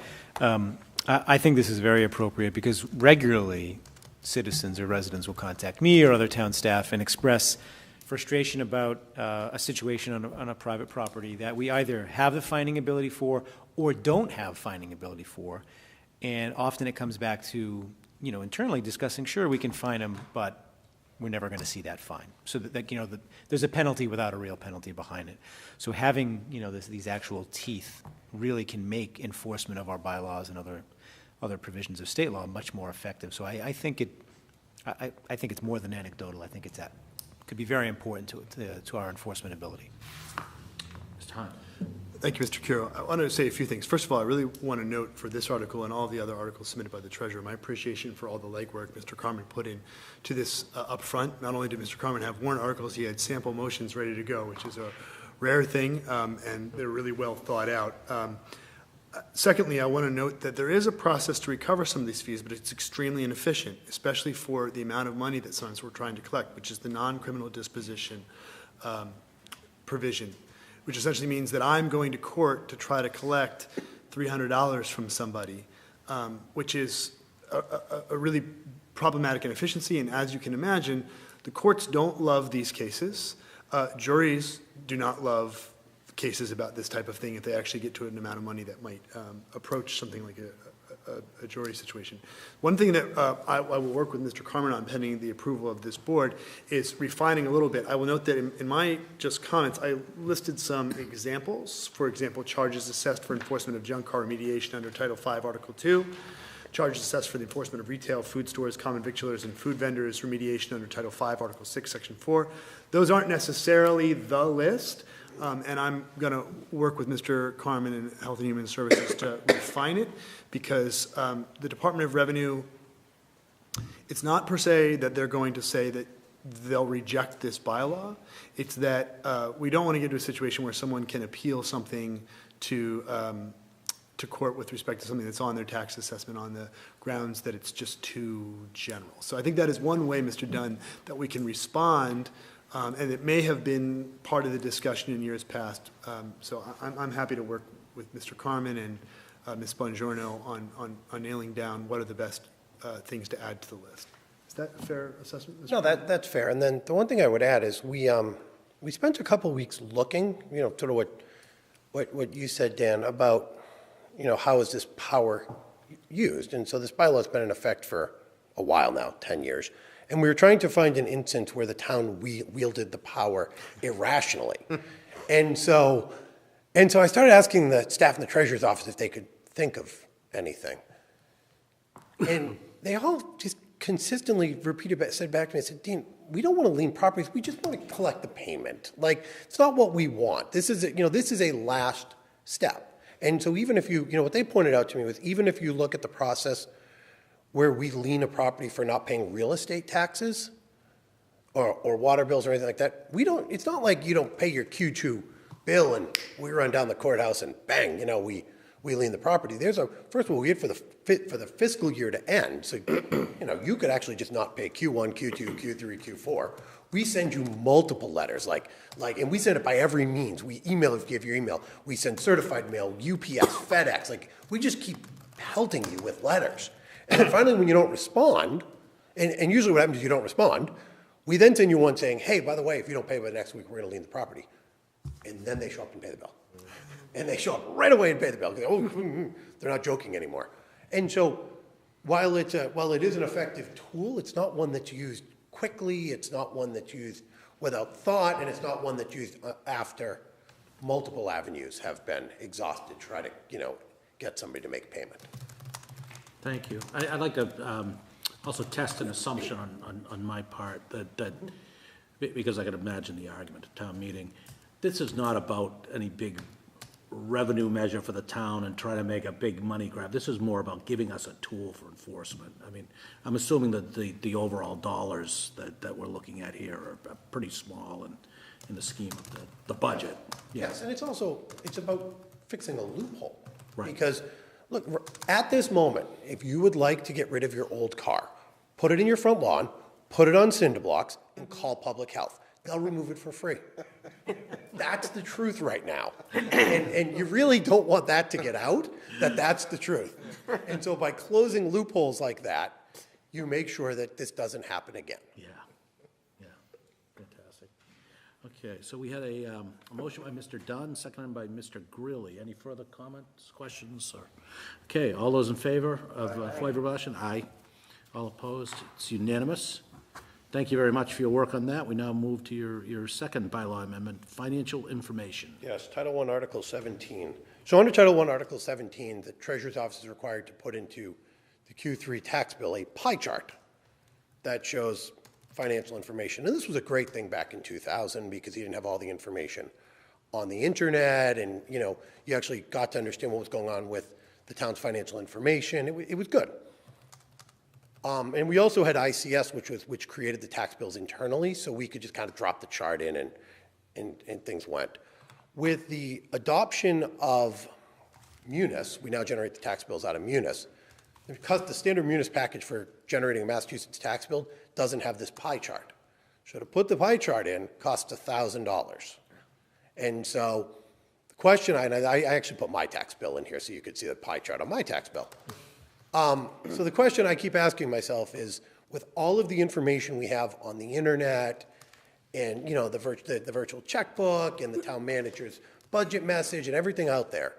I think this is very appropriate because regularly citizens or residents will contact me or other town staff and express frustration about a situation on a private property that we either have the finding ability for or don't have finding ability for. And often it comes back to, internally discussing, sure, we can fine them, but we're never going to see that fine. So that there's a penalty without a real penalty behind it. So having, these actual teeth really can make enforcement of our bylaws and other provisions of state law much more effective. So I think it's more than anecdotal. I think could be very important to our enforcement ability. Mr. Hunt. Thank you, Mr. Curo. I want to say a few things. First of all, I really want to note for this article and all the other articles submitted by the treasurer, my appreciation for all the legwork Mr. Carmen put in to this up front. Not only did Mr. Carmen have warrant articles, he had sample motions ready to go, which is a rare thing, and they're really well thought out. Secondly, I want to note that there is a process to recover some of these fees, but it's extremely inefficient, especially for the amount of money that sometimes we're trying to collect, which is the non-criminal disposition provision, which essentially means that I'm going to court to try to collect $300 from somebody, which is a really problematic inefficiency. And as you can imagine, the courts don't love these cases. Juries do not love cases about this type of thing if they actually get to an amount of money that might approach something like a jury situation. One thing that I will work with Mr. Carmen on pending the approval of this board is refining a little bit. I will note that in my just comments, I listed some examples. For example, charges assessed for enforcement of junk car remediation under Title V, Article 2. Charges assessed for the enforcement of retail, food stores, common victulars, and food vendors remediation under Title V, Article 6, Section 4. Those aren't necessarily the list. And I'm going to work with Mr. Carmen and Health and Human Services to refine it because the Department of Revenue, it's not per se that they're going to say that they'll reject this bylaw. It's that we don't want to get to a situation where someone can appeal something to court with respect to something that's on their tax assessment on the grounds that it's just too general. So I think that is one way, Mr. Dunn, that we can respond. And it may have been part of the discussion in years past. So I'm happy to work with Mr. Carmen and Ms. Bongiorno on nailing down what are the best things to add to the list. Is that a fair assessment, Mr. No, that's fair. And then the one thing I would add is we spent a couple weeks looking, sort of what you said, Dan, about, how is this power used? And so this bylaw has been in effect for a while now, 10 years. And we were trying to find an instance where the town wielded the power irrationally. And so I started asking the staff in the treasurer's office if they could think of anything. And they all just consistently said back to me, I said, Dean, we don't want to lien properties. We just want to collect the payment. Like, it's not what we want. This is a last step. And so even if what they pointed out to me was, even if you look at the process where we lien a property for not paying real estate taxes or water bills or anything like that, it's not like you don't pay your Q2 bill and we run down the courthouse and bang, we lien the property. First of all, we wait for the fiscal year to end. So, you could actually just not pay Q1, Q2, Q3, Q4. We send you multiple letters, and we send it by every means. We email if you give your email. We send certified mail, UPS, FedEx. We just keep pelting you with letters. And then finally, when you don't respond, and usually what happens is you don't respond, we then send you one saying, hey, by the way, if you don't pay by next week, we're going to lien the property. And then they show up and pay the bill. And they show up right away and pay the bill. They're not joking anymore. And so while it is an effective tool, it's not one that's used quickly, it's not one that's used without thought, and it's not one that's used after multiple avenues have been exhausted to try to, get somebody to make payment. Thank you. I'd like to also test an assumption on my part that because I can imagine the argument at town meeting, this is not about any big revenue measure for the town and try to make a big money grab. This is more about giving us a tool for enforcement. I mean, I'm assuming that the overall dollars that we're looking at here are pretty small in the scheme of the budget. Yes, and it's about fixing a loophole. Right. Because, look, at this moment, if you would like to get rid of your old car, put it in your front lawn, put it on cinder blocks, and call public health. They'll remove it for free. That's the truth right now. And you really don't want that to get out, that's the truth. And so by closing loopholes like that, you make sure that this doesn't happen again. Yeah, fantastic. Okay, so we had a motion by Mr. Dunn, seconded by Mr. Grilli. Any further comments, questions? Okay, all those in favor of flavor motion? Aye. All opposed? It's unanimous. Thank you very much for your work on that. We now move to your second bylaw amendment, financial information. Yes, Title I, Article 17. So under Title I, Article 17, the Treasurer's Office is required to put into the Q3 tax bill a pie chart that shows financial information. And this was a great thing back in 2000 because you didn't have all the information on the internet, and you actually got to understand what was going on with the town's financial information. It was good. And we also had ICS, which created the tax bills internally, so we could just kind of drop the chart in and things went. With the adoption of Munis, we now generate the tax bills out of Munis. Because the standard Munis package for generating a Massachusetts tax bill doesn't have this pie chart. So to put the pie chart in costs $1,000. And so the question, I actually put my tax bill in here so you could see the pie chart on my tax bill. So the question I keep asking myself is, with all of the information we have on the internet and, the virtual checkbook and the town manager's budget message and everything out there,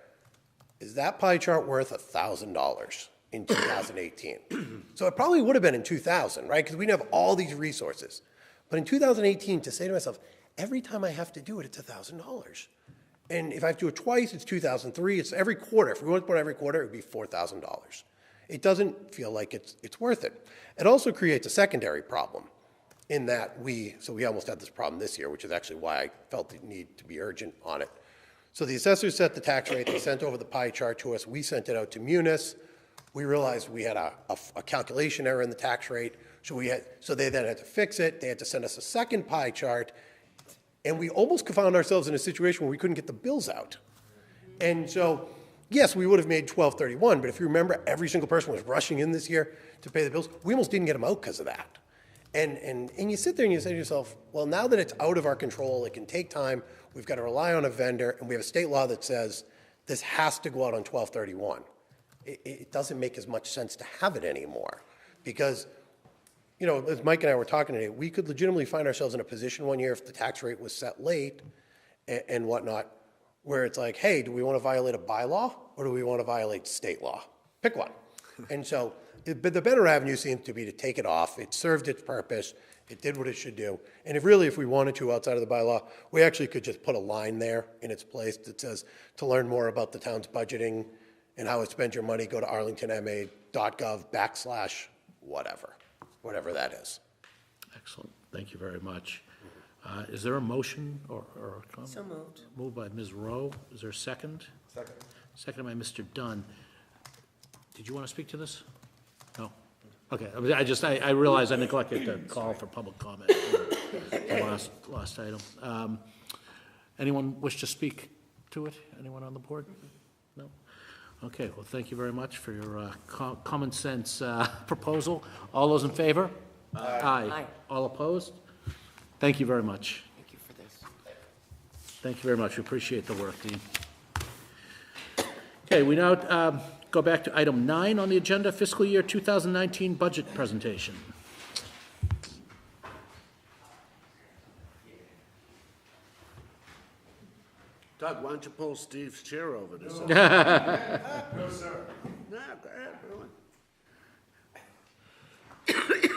is that pie chart worth $1,000 in 2018? So it probably would have been in 2000, right? Because we didn't have all these resources. But in 2018, to say to myself, every time I have to do it, it's $1,000. And if I have to do it twice, it's 2003. It's every quarter. If we want to put it every quarter, it would be $4,000. It doesn't feel like it's worth it. It also creates a secondary problem in that we almost had this problem this year, which is actually why I felt the need to be urgent on it. So the assessors set the tax rate. They sent over the pie chart to us. We sent it out to Munis. We realized we had a calculation error in the tax rate. So they then had to fix it. They had to send us a second pie chart. And we almost found ourselves in a situation where we couldn't get the bills out. And so, yes, we would have made 1231, but if you remember, every single person was rushing in this year to pay the bills. We almost didn't get them out because of that. And you sit there and you say to yourself, well, now that it's out of our control, it can take time, we've got to rely on a vendor, and we have a state law that says this has to go out on 1231. It doesn't make as much sense to have it anymore because, as Mike and I were talking today, we could legitimately find ourselves in a position one year if the tax rate was set late and whatnot, where it's like, hey, do we want to violate a bylaw or do we want to violate state law? Pick one. And so the better avenue seems to be to take it off. It served its purpose. It did what it should do. And if we wanted to outside of the bylaw, we actually could just put a line there in its place that says, to learn more about the town's budgeting and how it spends your money, go to arlingtonma.gov/whatever that is. Excellent. Thank you very much. Is there a motion or a comment? So moved. Moved by Ms. Rowe. Is there a second? Second. Seconded by Mr. Dunn. Did you want to speak to this? No? Okay. I realized I neglected to call for public comment on the last item. Anyone wish to speak to it? Anyone on the board? No? Okay. Well, thank you very much for your common sense proposal. All those in favor? Aye. All opposed? Thank you very much. Thank you for this. Thank you very much. We appreciate the work, Dean. Okay, we now go back to item 9 on the agenda, fiscal year 2019 budget presentation. Doug, why don't you pull Steve's chair over to something? No, sir. No, go ahead, really.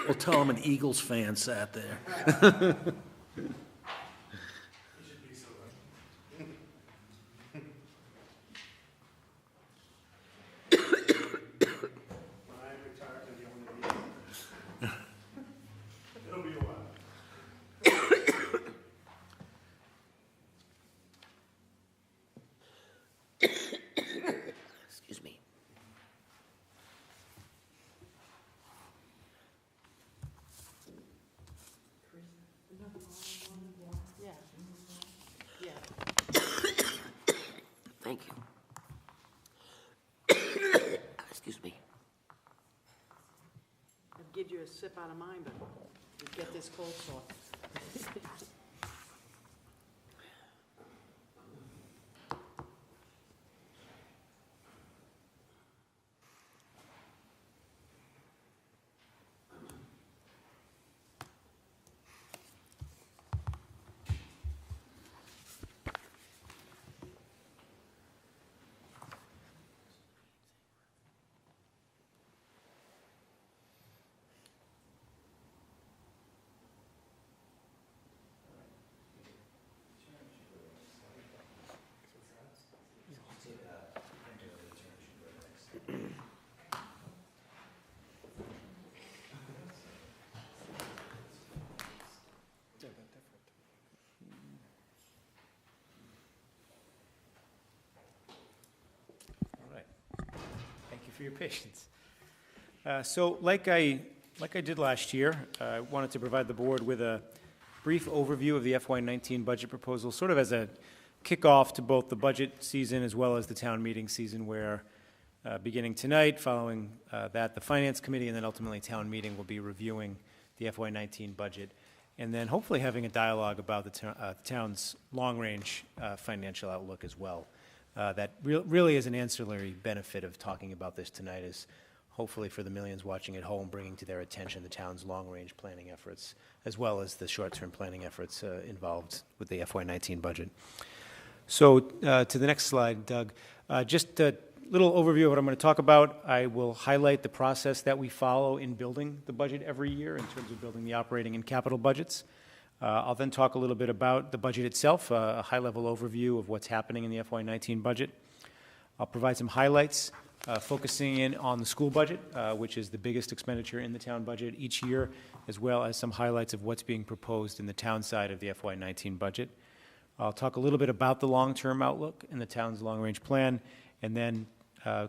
We'll tell him an Eagles fan sat there. Thank you. Excuse me. I'd give you a sip out of mine, but you get this cold sore. For your patience. So like I did last year, I wanted to provide the board with a brief overview of the FY19 budget proposal, sort of as a kickoff to both the budget season as well as the town meeting season, where beginning tonight, following that, the Finance Committee and then ultimately town meeting will be reviewing the FY19 budget, and then hopefully having a dialogue about the town's long-range financial outlook as well. That really is an ancillary benefit of talking about this tonight, is hopefully for the millions watching at home, bringing to their attention the town's long-range planning efforts, as well as the short-term planning efforts involved with the FY19 budget. So to the next slide, Doug, just a little overview of what I'm going to talk about. I will highlight the process that we follow in building the budget every year in terms of building the operating and capital budgets. I'll then talk a little bit about the budget itself, a high-level overview of what's happening in the FY19 budget. I'll provide some highlights, focusing in on the school budget, which is the biggest expenditure in the town budget each year, as well as some highlights of what's being proposed in the town side of the FY19 budget. I'll talk a little bit about the long-term outlook in the town's long-range plan, and then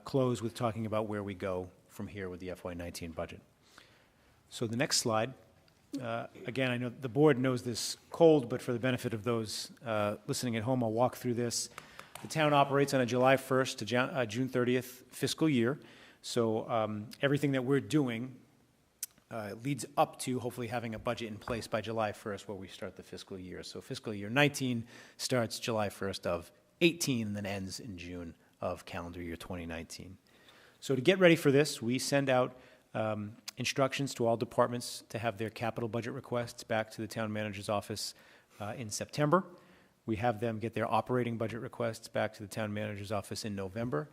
close with talking about where we go from here with the FY19 budget. So the next slide. Again, I know the board knows this cold, but for the benefit of those listening at home, I'll walk through this. The town operates on a July 1st to June 30th fiscal year, so everything that we're doing leads up to hopefully having a budget in place by July 1st where we start the fiscal year. So fiscal year 19 starts July 1st of 18 and then ends in June of calendar year 2019. So to get ready for this, we send out instructions to all departments to have their capital budget requests back to the town manager's office in September. We have them get their operating budget requests back to the town manager's office in November.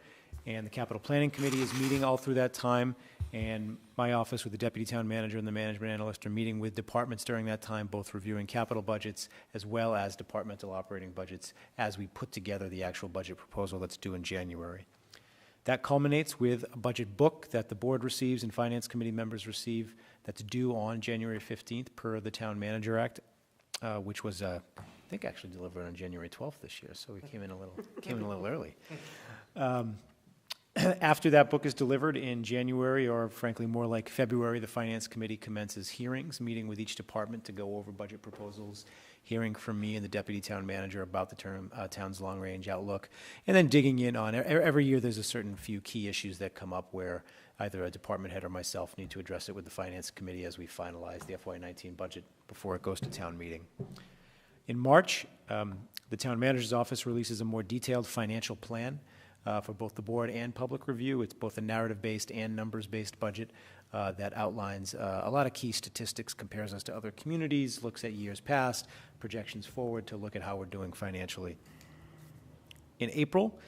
And the capital planning committee is meeting all through that time. And my office with the deputy town manager and the management analyst are meeting with departments during that time, both reviewing capital budgets as well as departmental operating budgets as we put together the actual budget proposal that's due in January. That culminates with a budget book that the board receives and finance committee members receive that's due on January 15th per the Town Manager Act, which was, I think, actually delivered on January 12th this year, so we came in a little early. After that book is delivered in January, or frankly more like February, the Finance Committee commences hearings, meeting with each department to go over budget proposals, hearing from me and the Deputy Town Manager about the town's long-range outlook, and then digging in on every year there's a certain few key issues that come up where either a department head or myself need to address it with the Finance Committee as we finalize the FY19 budget before it goes to town meeting. In March, the Town Manager's Office releases a more detailed financial plan for both the board and public review. It's both a narrative-based and numbers-based budget that outlines a lot of key statistics, compares us to other communities, looks at years past, projections forward to look at how we're doing financially. In April,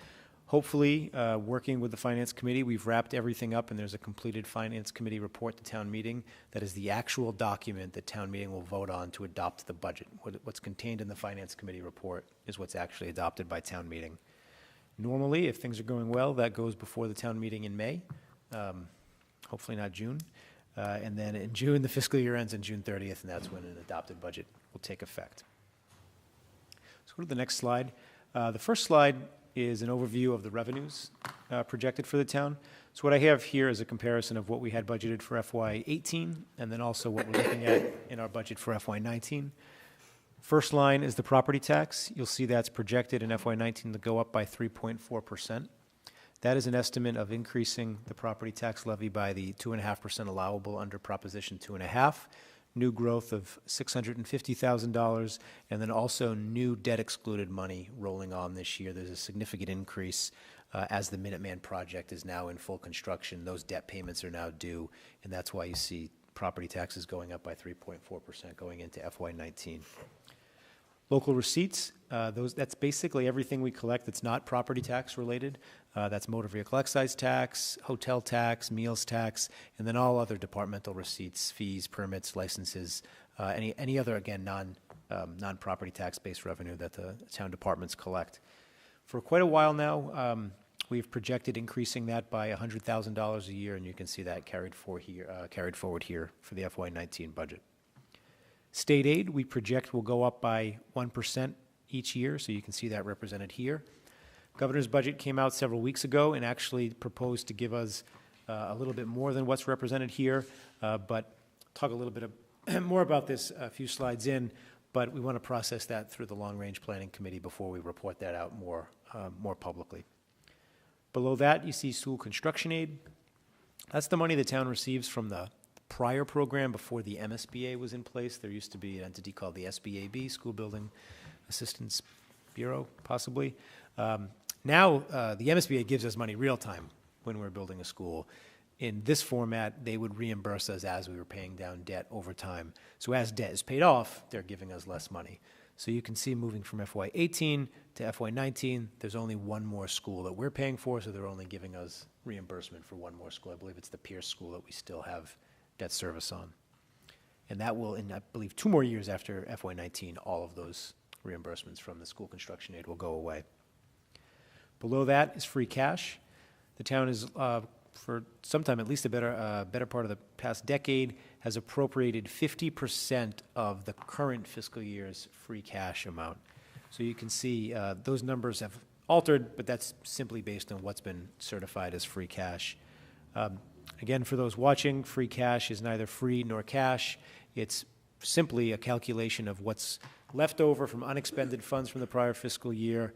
hopefully, working with the Finance Committee, we've wrapped everything up and there's a completed Finance Committee report to town meeting that is the actual document that town meeting will vote on to adopt the budget. What's contained in the Finance Committee report is what's actually adopted by town meeting. Normally, if things are going well, that goes before the town meeting in May, hopefully not June. And then in June, the fiscal year ends on June 30th, and that's when an adopted budget will take effect. Let's go to the next slide. The first slide is an overview of the revenues projected for the town. So what I have here is a comparison of what we had budgeted for FY18, and then also what we're looking at in our budget for FY19. First line is the property tax. You'll see that's projected in FY19 to go up by 3.4%. That is an estimate of increasing the property tax levy by the 2.5% allowable under Proposition 2.5, new growth of $650,000, and then also new debt excluded money rolling on this year. There's a significant increase as the Minuteman project is now in full construction. Those debt payments are now due, and that's why you see property taxes going up by 3.4% going into FY19. Local receipts, that's basically everything we collect that's not property tax related. That's motor vehicle excise tax, hotel tax, meals tax, and then all other departmental receipts, fees, permits, licenses, any other, again, non-property tax-based revenue that the town departments collect. For quite a while now, we've projected increasing that by $100,000 a year, and you can see that carried forward here for the FY19 budget. State aid, we project will go up by 1% each year, so you can see that represented here. Governor's budget came out several weeks ago and actually proposed to give us a little bit more than what's represented here, but talk a little bit more about this a few slides in, but we want to process that through the Long Range Planning Committee before we report that out more publicly. Below that, you see school construction aid. That's the money the town receives from the prior program before the MSBA was in place. There used to be an entity called the SBAB, School Building Assistance Bureau, possibly. Now, the MSBA gives us money real time when we're building a school. In this format, they would reimburse us as we were paying down debt over time. So as debt is paid off, they're giving us less money. So you can see moving from FY18 to FY19, there's only one more school that we're paying for, so they're only giving us reimbursement for one more school. I believe it's the Pierce School that we still have debt service on. And that will, in I believe 2 more years after FY19, all of those reimbursements from the school construction aid will go away. Below that is free cash. The town is, for some time, at least a better part of the past decade, has appropriated 50% of the current fiscal year's free cash amount. So you can see those numbers have altered, but that's simply based on what's been certified as free cash. Again, for those watching, free cash is neither free nor cash. It's simply a calculation of what's left over from unexpended funds from the prior fiscal year,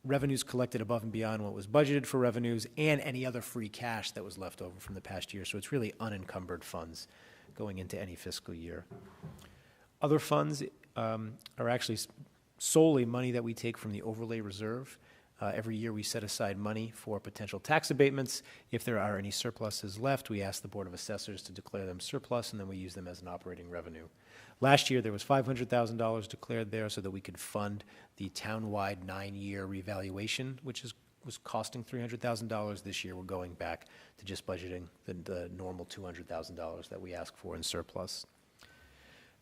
revenues collected above and beyond what was budgeted for revenues, and any other free cash that was left over from the past year. So it's really unencumbered funds going into any fiscal year. Other funds are actually solely money that we take from the overlay reserve. Every year we set aside money for potential tax abatements. If there are any surpluses left, we ask the Board of Assessors to declare them surplus, and then we use them as an operating revenue. Last year, there was $500,000 declared there so that we could fund the town-wide 9-year revaluation, which was costing $300,000. This year, we're going back to just budgeting the normal $200,000 that we ask for in surplus.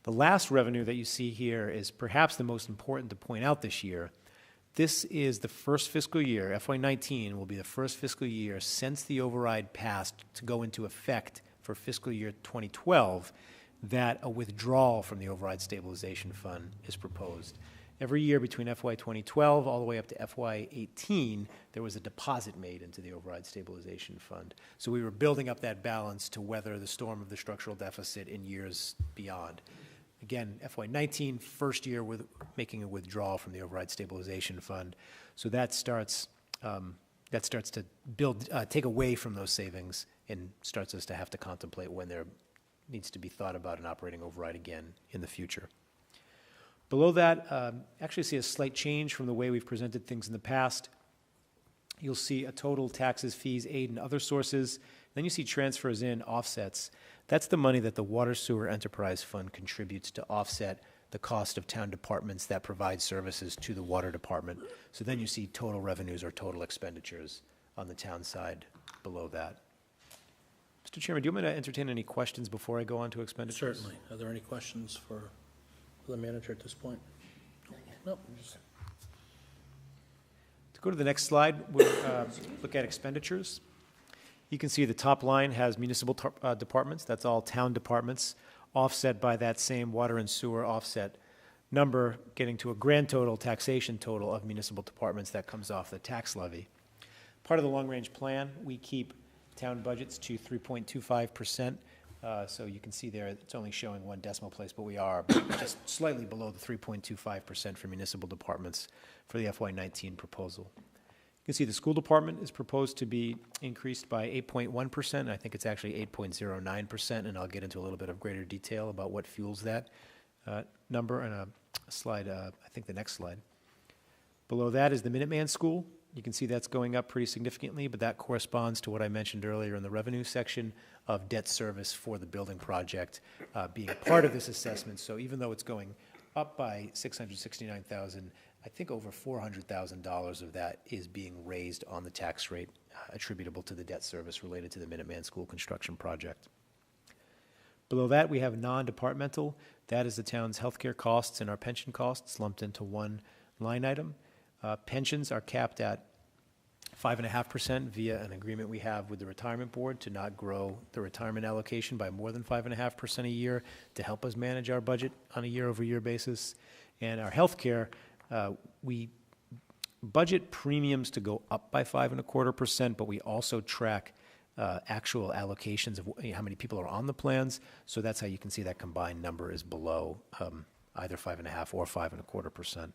The last revenue that you see here is perhaps the most important to point out this year. This is the first fiscal year, FY19 will be the first fiscal year since the override passed to go into effect for fiscal year 2012 that a withdrawal from the override stabilization fund is proposed. Every year between FY 2012 all the way up to FY 18, there was a deposit made into the override stabilization fund. So we were building up that balance to weather the storm of the structural deficit in years beyond. Again, FY 19, first year with making a withdrawal from the override stabilization fund. So that starts to take away from those savings and starts us to have to contemplate when there needs to be thought about an operating override again in the future. Below that, actually see a slight change from the way we've presented things in the past. You'll see a total taxes, fees, aid, and other sources. Then you see transfers in, offsets. That's the money that the Water Sewer Enterprise Fund contributes to offset the cost of town departments that provide services to the water department. So then you see total revenues or total expenditures on the town side below that. Mr. Chairman, do you want me to entertain any questions before I go on to expenditures? Certainly. Are there any questions for the manager at this point? No. To go to the next slide, we'll look at expenditures. You can see the top line has municipal departments. That's all town departments, offset by that same water and sewer offset number, getting to a grand total, taxation total of municipal departments that comes off the tax levy. Part of the long-range plan, we keep town budgets to 3.25%. So you can see there, it's only showing one decimal place, but we are just slightly below the 3.25% for municipal departments for the FY19 proposal. You can see the school department is proposed to be increased by 8.1%. I think it's actually 8.09%, and I'll get into a little bit of greater detail about what fuels that number in a slide, I think the next slide. Below that is the Minuteman School. You can see that's going up pretty significantly, but that corresponds to what I mentioned earlier in the revenue section of debt service for the building project being part of this assessment. So even though it's going up by $669,000, I think over $400,000 of that is being raised on the tax rate attributable to the debt service related to the Minuteman School construction project. Below that, we have non-departmental. That is the town's healthcare costs and our pension costs lumped into one line item. Pensions are capped at 5.5% via an agreement we have with the retirement board to not grow the retirement allocation by more than 5.5% a year to help us manage our budget on a year-over-year basis. And our healthcare, we budget premiums to go up by 5.25%, but we also track actual allocations of how many people are on the plans. So that's how you can see that combined number is below either 5.5% or 5.25%.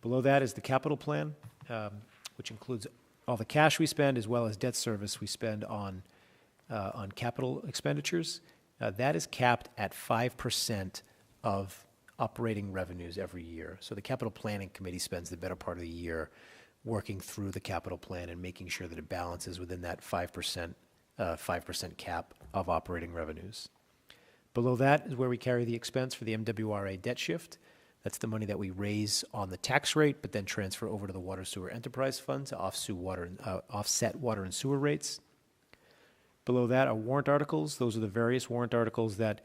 Below that is the capital plan, which includes all the cash we spend as well as debt service we spend on capital expenditures. That is capped at 5% of operating revenues every year. So the capital planning committee spends the better part of the year working through the capital plan and making sure that it balances within that 5% cap of operating revenues. Below that is where we carry the expense for the MWRA debt shift. That's the money that we raise on the tax rate, but then transfer over to the Water Sewer Enterprise Fund to offset water and sewer rates. Below that are warrant articles. Those are the various warrant articles that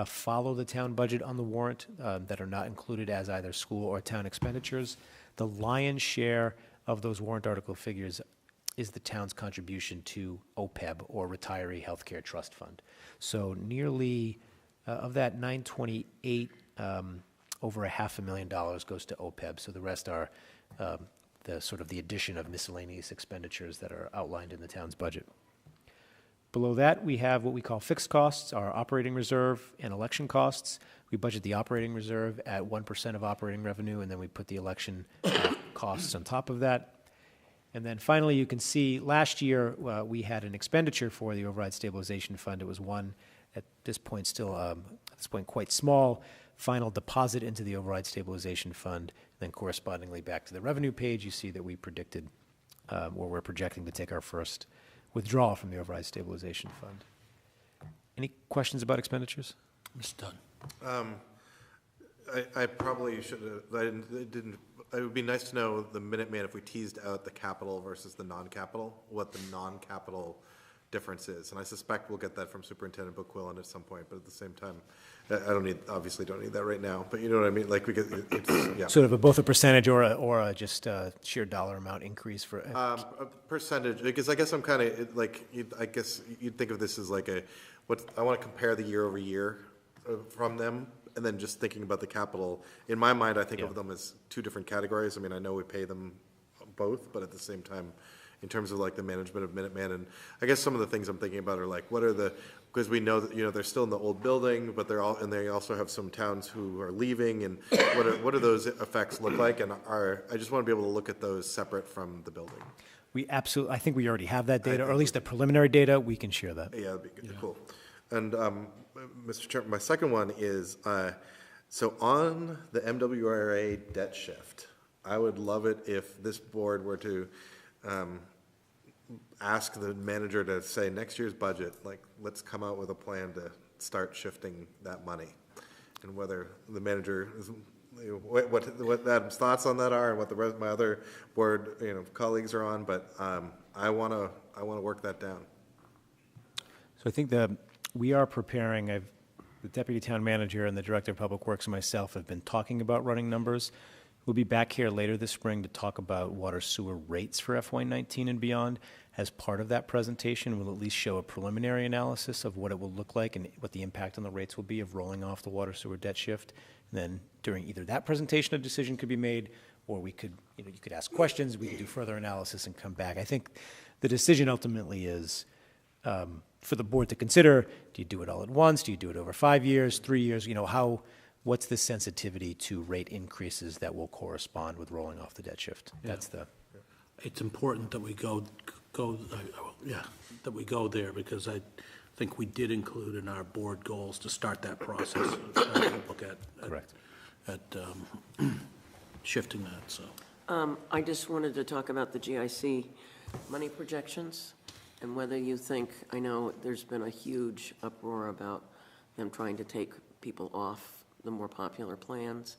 follow the town budget on the warrant that are not included as either school or town expenditures. The lion's share of those warrant article figures is the town's contribution to OPEB, or Retiree Healthcare Trust Fund. So of that 928, over $500,000 goes to OPEB. So the rest are the addition of miscellaneous expenditures that are outlined in the town's budget. Below that, we have what we call fixed costs, our operating reserve and election costs. We budget the operating reserve at 1% of operating revenue, and then we put the election costs on top of that. And then finally, you can see last year we had an expenditure for the Override Stabilization Fund. It was one at this point quite small, final deposit into the Override Stabilization Fund, and then correspondingly back to the revenue page, you see that we predicted, or we're projecting to take our first withdrawal from the Override Stabilization Fund. Any questions about expenditures? Mr. Dunn. I probably should have, it would be nice to know the Minuteman, if we teased out the capital versus the non-capital, what the non-capital difference is. And I suspect we'll get that from Superintendent Bookquillen at some point, but at the same time, obviously don't need that right now, but you know what I mean? Like yeah. Sort of both a percentage or just a sheer dollar amount increase for? A percentage, because I guess I'm kind of like, I guess you'd think of this as like I want to compare the year over year from them, and then just thinking about the capital. In my mind, I think of them as two different categories. I mean, I know we pay them both, but at the same time, in terms of like the management of Minuteman, and I guess some of the things I'm thinking about are like, because we know that, they're still in the old building, but and they also have some towns who are leaving, and what do those effects look like? And I just want to be able to look at those separate from the building. I think we already have that data, or at least the preliminary data. We can share that. Yeah, that'd be good. Yeah. Cool. And Mr. Chairman, my second one is, so on the MWRA debt shift, I would love it if this board were to ask the manager to say next year's budget, like, let's come out with a plan to start shifting that money. And whether the manager is, what Adam's thoughts on that are, and what the rest of my other board colleagues are on, but I want to work that down. So I think we are preparing. The deputy town manager and the director of public works and myself have been talking about running numbers. We'll be back here later this spring to talk about water sewer rates for FY19 and beyond. As part of that presentation, we'll at least show a preliminary analysis of what it will look like and what the impact on the rates will be of rolling off the water sewer debt shift. And then during either that presentation, a decision could be made, or we could, you could ask questions, we could do further analysis and come back. I think the decision ultimately is for the board to consider. Do you do it all at once? Do you do it over 5 years, 3 years? What's the sensitivity to rate increases that will correspond with rolling off the debt shift? Yeah. It's important that we go there, because I think we did include in our board goals to start that process, look at shifting that, so. I just wanted to talk about the GIC money projections and whether you think, I know there's been a huge uproar about them trying to take people off the more popular plans.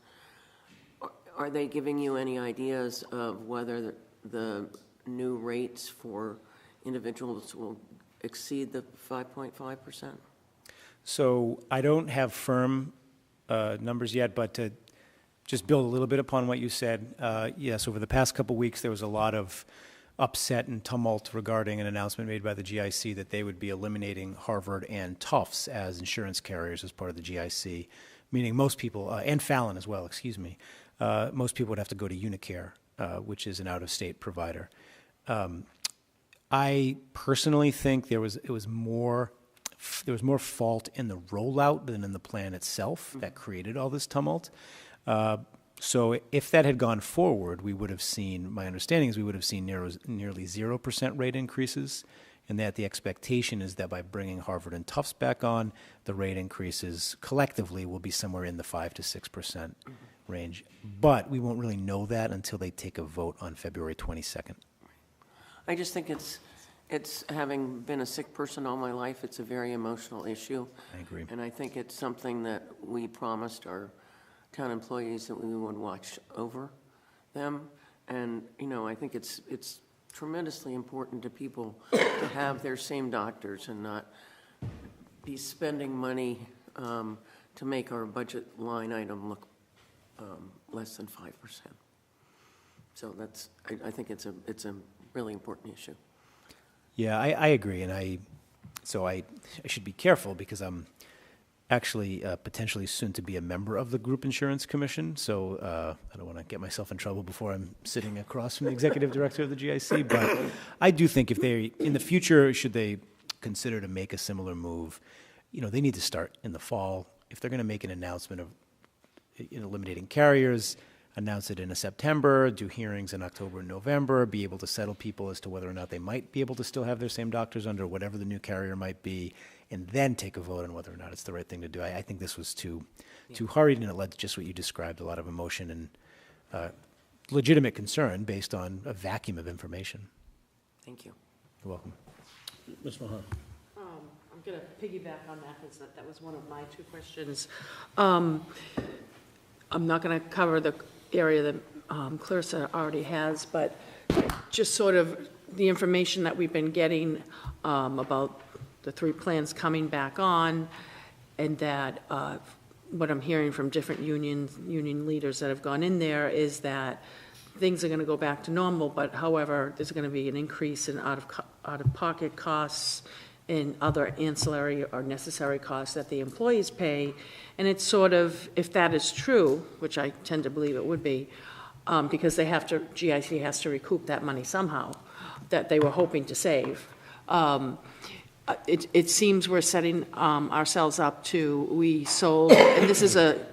Are they giving you any ideas of whether the new rates for individuals will exceed the 5.5%? So I don't have firm numbers yet, but to just build a little bit upon what you said, yes, over the past couple weeks, there was a lot of upset and tumult regarding an announcement made by the GIC that they would be eliminating Harvard and Tufts as insurance carriers as part of the GIC, meaning most people, and Fallon as well, excuse me, most people would have to go to Unicare, which is an out-of-state provider. I personally think there was more fault in the rollout than in the plan itself that created all this tumult. So if that had gone forward, we would have seen, my understanding is we would have seen nearly 0% rate increases, and that the expectation is that by bringing Harvard and Tufts back on, the rate increases collectively will be somewhere in the 5 to 6% range. But we won't really know that until they take a vote on February 22nd. I just think it's having been a sick person all my life, it's a very emotional issue. I agree. And I think it's something that we promised our town employees that we would watch over them. And, I think it's tremendously important to people to have their same doctors and not be spending money to make our budget line item look less than 5%. So I think it's a really important issue. Yeah, I agree, and I should be careful because I'm actually potentially soon to be a member of the Group Insurance Commission, so I don't want to get myself in trouble before I'm sitting across from the executive director of the GIC, but I do think if they, in the future, should they consider to make a similar move, they need to start in the fall. If they're going to make an announcement of eliminating carriers, announce it in September, do hearings in October and November, be able to settle people as to whether or not they might be able to still have their same doctors under whatever the new carrier might be, and then take a vote on whether or not it's the right thing to do. I think this was too hurried, and it led to just what you described, a lot of emotion and legitimate concern based on a vacuum of information. Thank you. You're welcome. Ms. Mahan. I'm going to piggyback on that because that was one of my two questions. I'm not going to cover the area that Clarissa already has, but just sort of the information that we've been getting about the 3 plans coming back on, and that what I'm hearing from different union leaders that have gone in there is that things are going to go back to normal, but however, there's going to be an increase in out-of-pocket costs and other ancillary or necessary costs that the employees pay. And it's sort of, if that is true, which I tend to believe it would be, because GIC has to recoup that money somehow that they were hoping to save. It seems we're setting ourselves up we sold, and this is a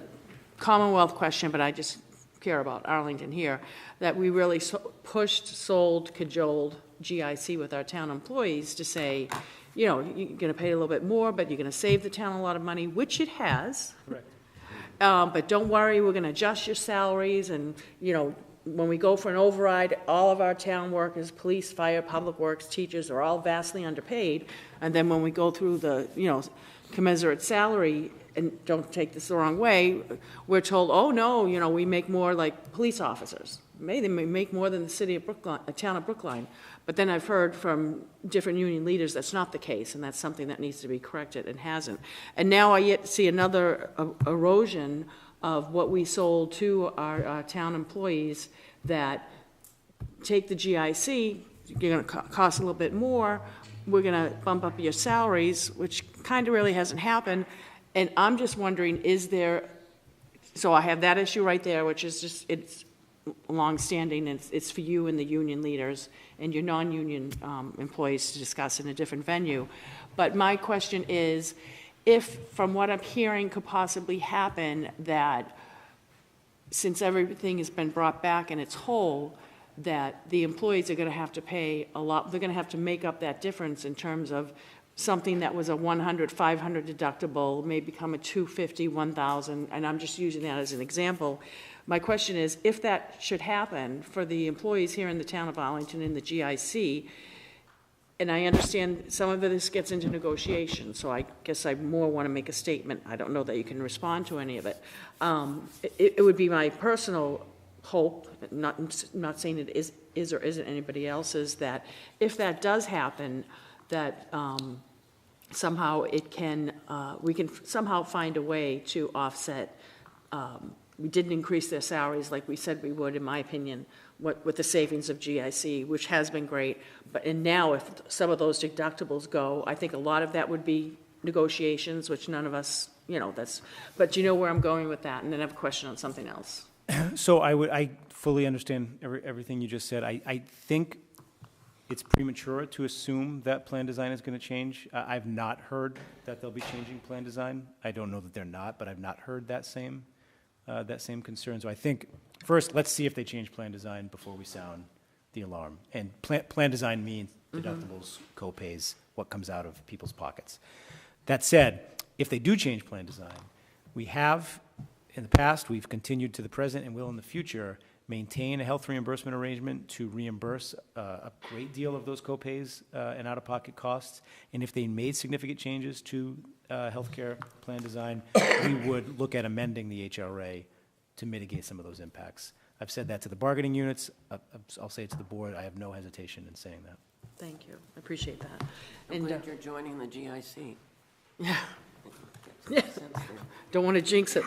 Commonwealth question, but I just care about Arlington here, that we really sold, cajoled GIC with our town employees to say, you're going to pay a little bit more, but you're going to save the town a lot of money, which it has. Correct. But don't worry, we're going to adjust your salaries, and, when we go for an override, all of our town workers, police, fire, public works, teachers are all vastly underpaid. And then when we go through the, commensurate salary, and don't take this the wrong way, we're told, oh, no, we make more like police officers. They may make more than the city of Brookline, town of Brookline. But then I've heard from different union leaders that's not the case, and that's something that needs to be corrected and hasn't. And now I yet see another erosion of what we sold to our town employees that take the GIC, you're going to cost a little bit more, we're going to bump up your salaries, which kind of really hasn't happened. And I'm just wondering, so I have that issue right there, which is just, it's longstanding, and it's for you and the union leaders and your non-union employees to discuss in a different venue. But my question is, if, from what I'm hearing, could possibly happen that since everything has been brought back in its whole, that the employees are going to have to pay a lot, they're going to have to make up that difference in terms of something that was a 100, 500 deductible may become a 250, 1,000, and I'm just using that as an example. My question is, if that should happen for the employees here in the town of Arlington in the GIC, and I understand some of this gets into negotiation, so I guess I more want to make a statement. I don't know that you can respond to any of it. It would be my personal hope, not saying it is or isn't anybody else's, that if that does happen, that somehow it can, we can somehow find a way to offset. We didn't increase their salaries like we said we would, in my opinion, with the savings of GIC, which has been great. And now if some of those deductibles go, I think a lot of that would be negotiations, which none of us, but you know where I'm going with that. And then I have a question on something else. So I fully understand everything you just said. I think it's premature to assume that plan design is going to change. I've not heard that they'll be changing plan design. I don't know that they're not, but I've not heard that same concern. So I think, first, let's see if they change plan design before we sound the alarm. And plan design means deductibles, co-pays, what comes out of people's pockets. That said, if they do change plan design, we have, in the past, we've continued to the present and will in the future maintain a health reimbursement arrangement to reimburse a great deal of those co-pays and out-of-pocket costs. And if they made significant changes to healthcare plan design, we would look at amending the HRA to mitigate some of those impacts. I've said that to the bargaining units. I'll say it to the board. I have no hesitation in saying that. Thank you. I appreciate that. I'm glad you're joining the GIC. Yeah. Yeah. Don't want to jinx it.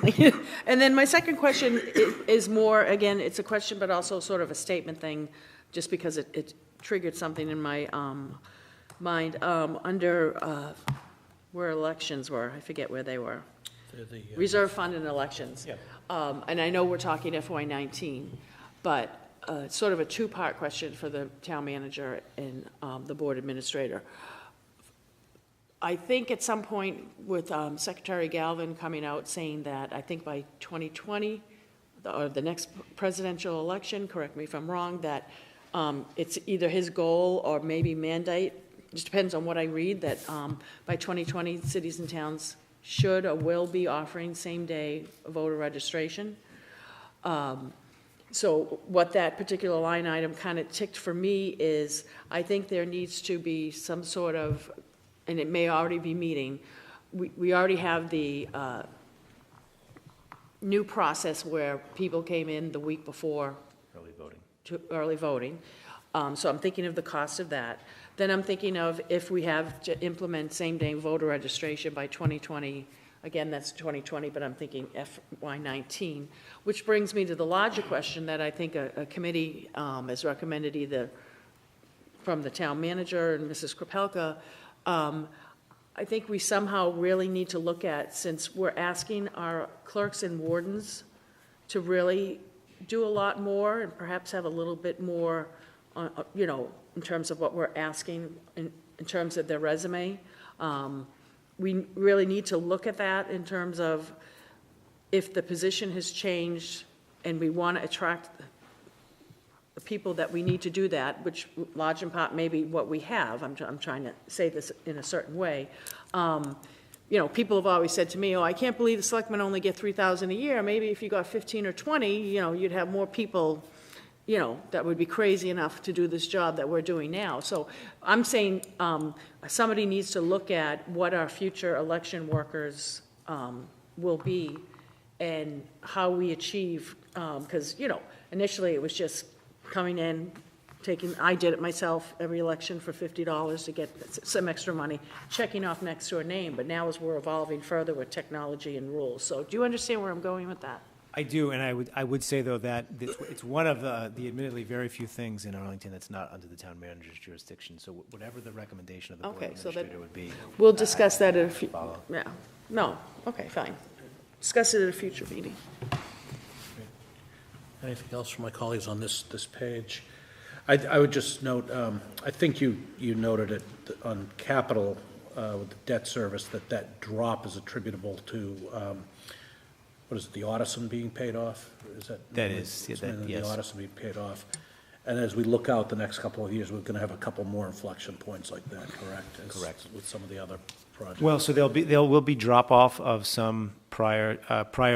And then my second question is more, again, it's a question, but also sort of a statement thing, just because it triggered something in my mind. Under where elections were, I forget where they were. Reserve fund and elections. Yeah. And I know we're talking FY19, but it's sort of a two-part question for the town manager and the board administrator. I think at some point with Secretary Galvin coming out saying that I think by 2020, or the next presidential election, correct me if I'm wrong, that it's either his goal or maybe mandate, just depends on what I read, that by 2020, cities and towns should or will be offering same-day voter registration. So what that particular line item kind of ticked for me is I think there needs to be some sort of, and it may already be meeting, we already have the new process where people came in the week before early voting. So I'm thinking of the cost of that. Then I'm thinking of if we have to implement same-day voter registration by 2020, again, that's 2020, but I'm thinking FY19, which brings me to the larger question that I think a committee has recommended either from the town manager and Mrs. Kropelka. I think we somehow really need to look at, since we're asking our clerks and wardens to really do a lot more and perhaps have a little bit more, in terms of what we're asking in terms of their resume. We really need to look at that in terms of if the position has changed and we want to attract the people that we need to do that, which large in part may be what we have. I'm trying to say this in a certain way. People have always said to me, I can't believe the selectmen only get $3,000 a year. Maybe if you got 15 or 20, you'd have more people that would be crazy enough to do this job that we're doing now. So I'm saying somebody needs to look at what our future election workers will be and how we achieve, because, initially it was just coming in, I did it myself every election for $50 to get some extra money, checking off next to a name, but now as we're evolving further with technology and rules. So do you understand where I'm going with that? I do, and I would say, though, that it's one of the admittedly very few things in Arlington that's not under the town manager's jurisdiction. So whatever the recommendation of the board administrator would be. We'll discuss that at a future. Yeah. No. Okay, fine. Discuss it at a future meeting. Anything else from my colleagues on this page? I would just note, I think you noted it on capital with the debt service, that drop is attributable to, what is it, the Audison being paid off? Is that? That is, yeah, that, yes. The Audison being paid off. And as we look out the next couple of years, we're going to have a couple more inflection points like that, correct? Correct. With some of the other projects. Well, so there will be drop off of some prior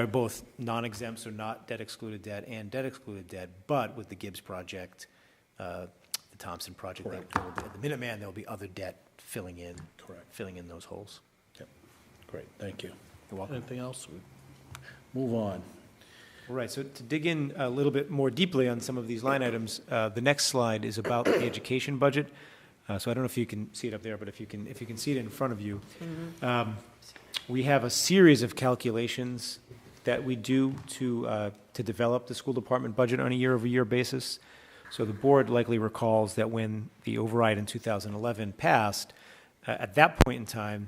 both non-exempt, so not debt excluded debt and debt excluded debt, but with the Gibbs project, the Thompson project, the Minuteman, there will be other debt filling in those holes. Yep. Great, thank you. You're welcome. Anything else? Move on. All right, so to dig in a little bit more deeply on some of these line items, the next slide is about the education budget. So I don't know if you can see it up there, but if you can see it in front of you, we have a series of calculations that we do to develop the school department budget on a year-over-year basis. So the board likely recalls that when the override in 2011 passed, at that point in time,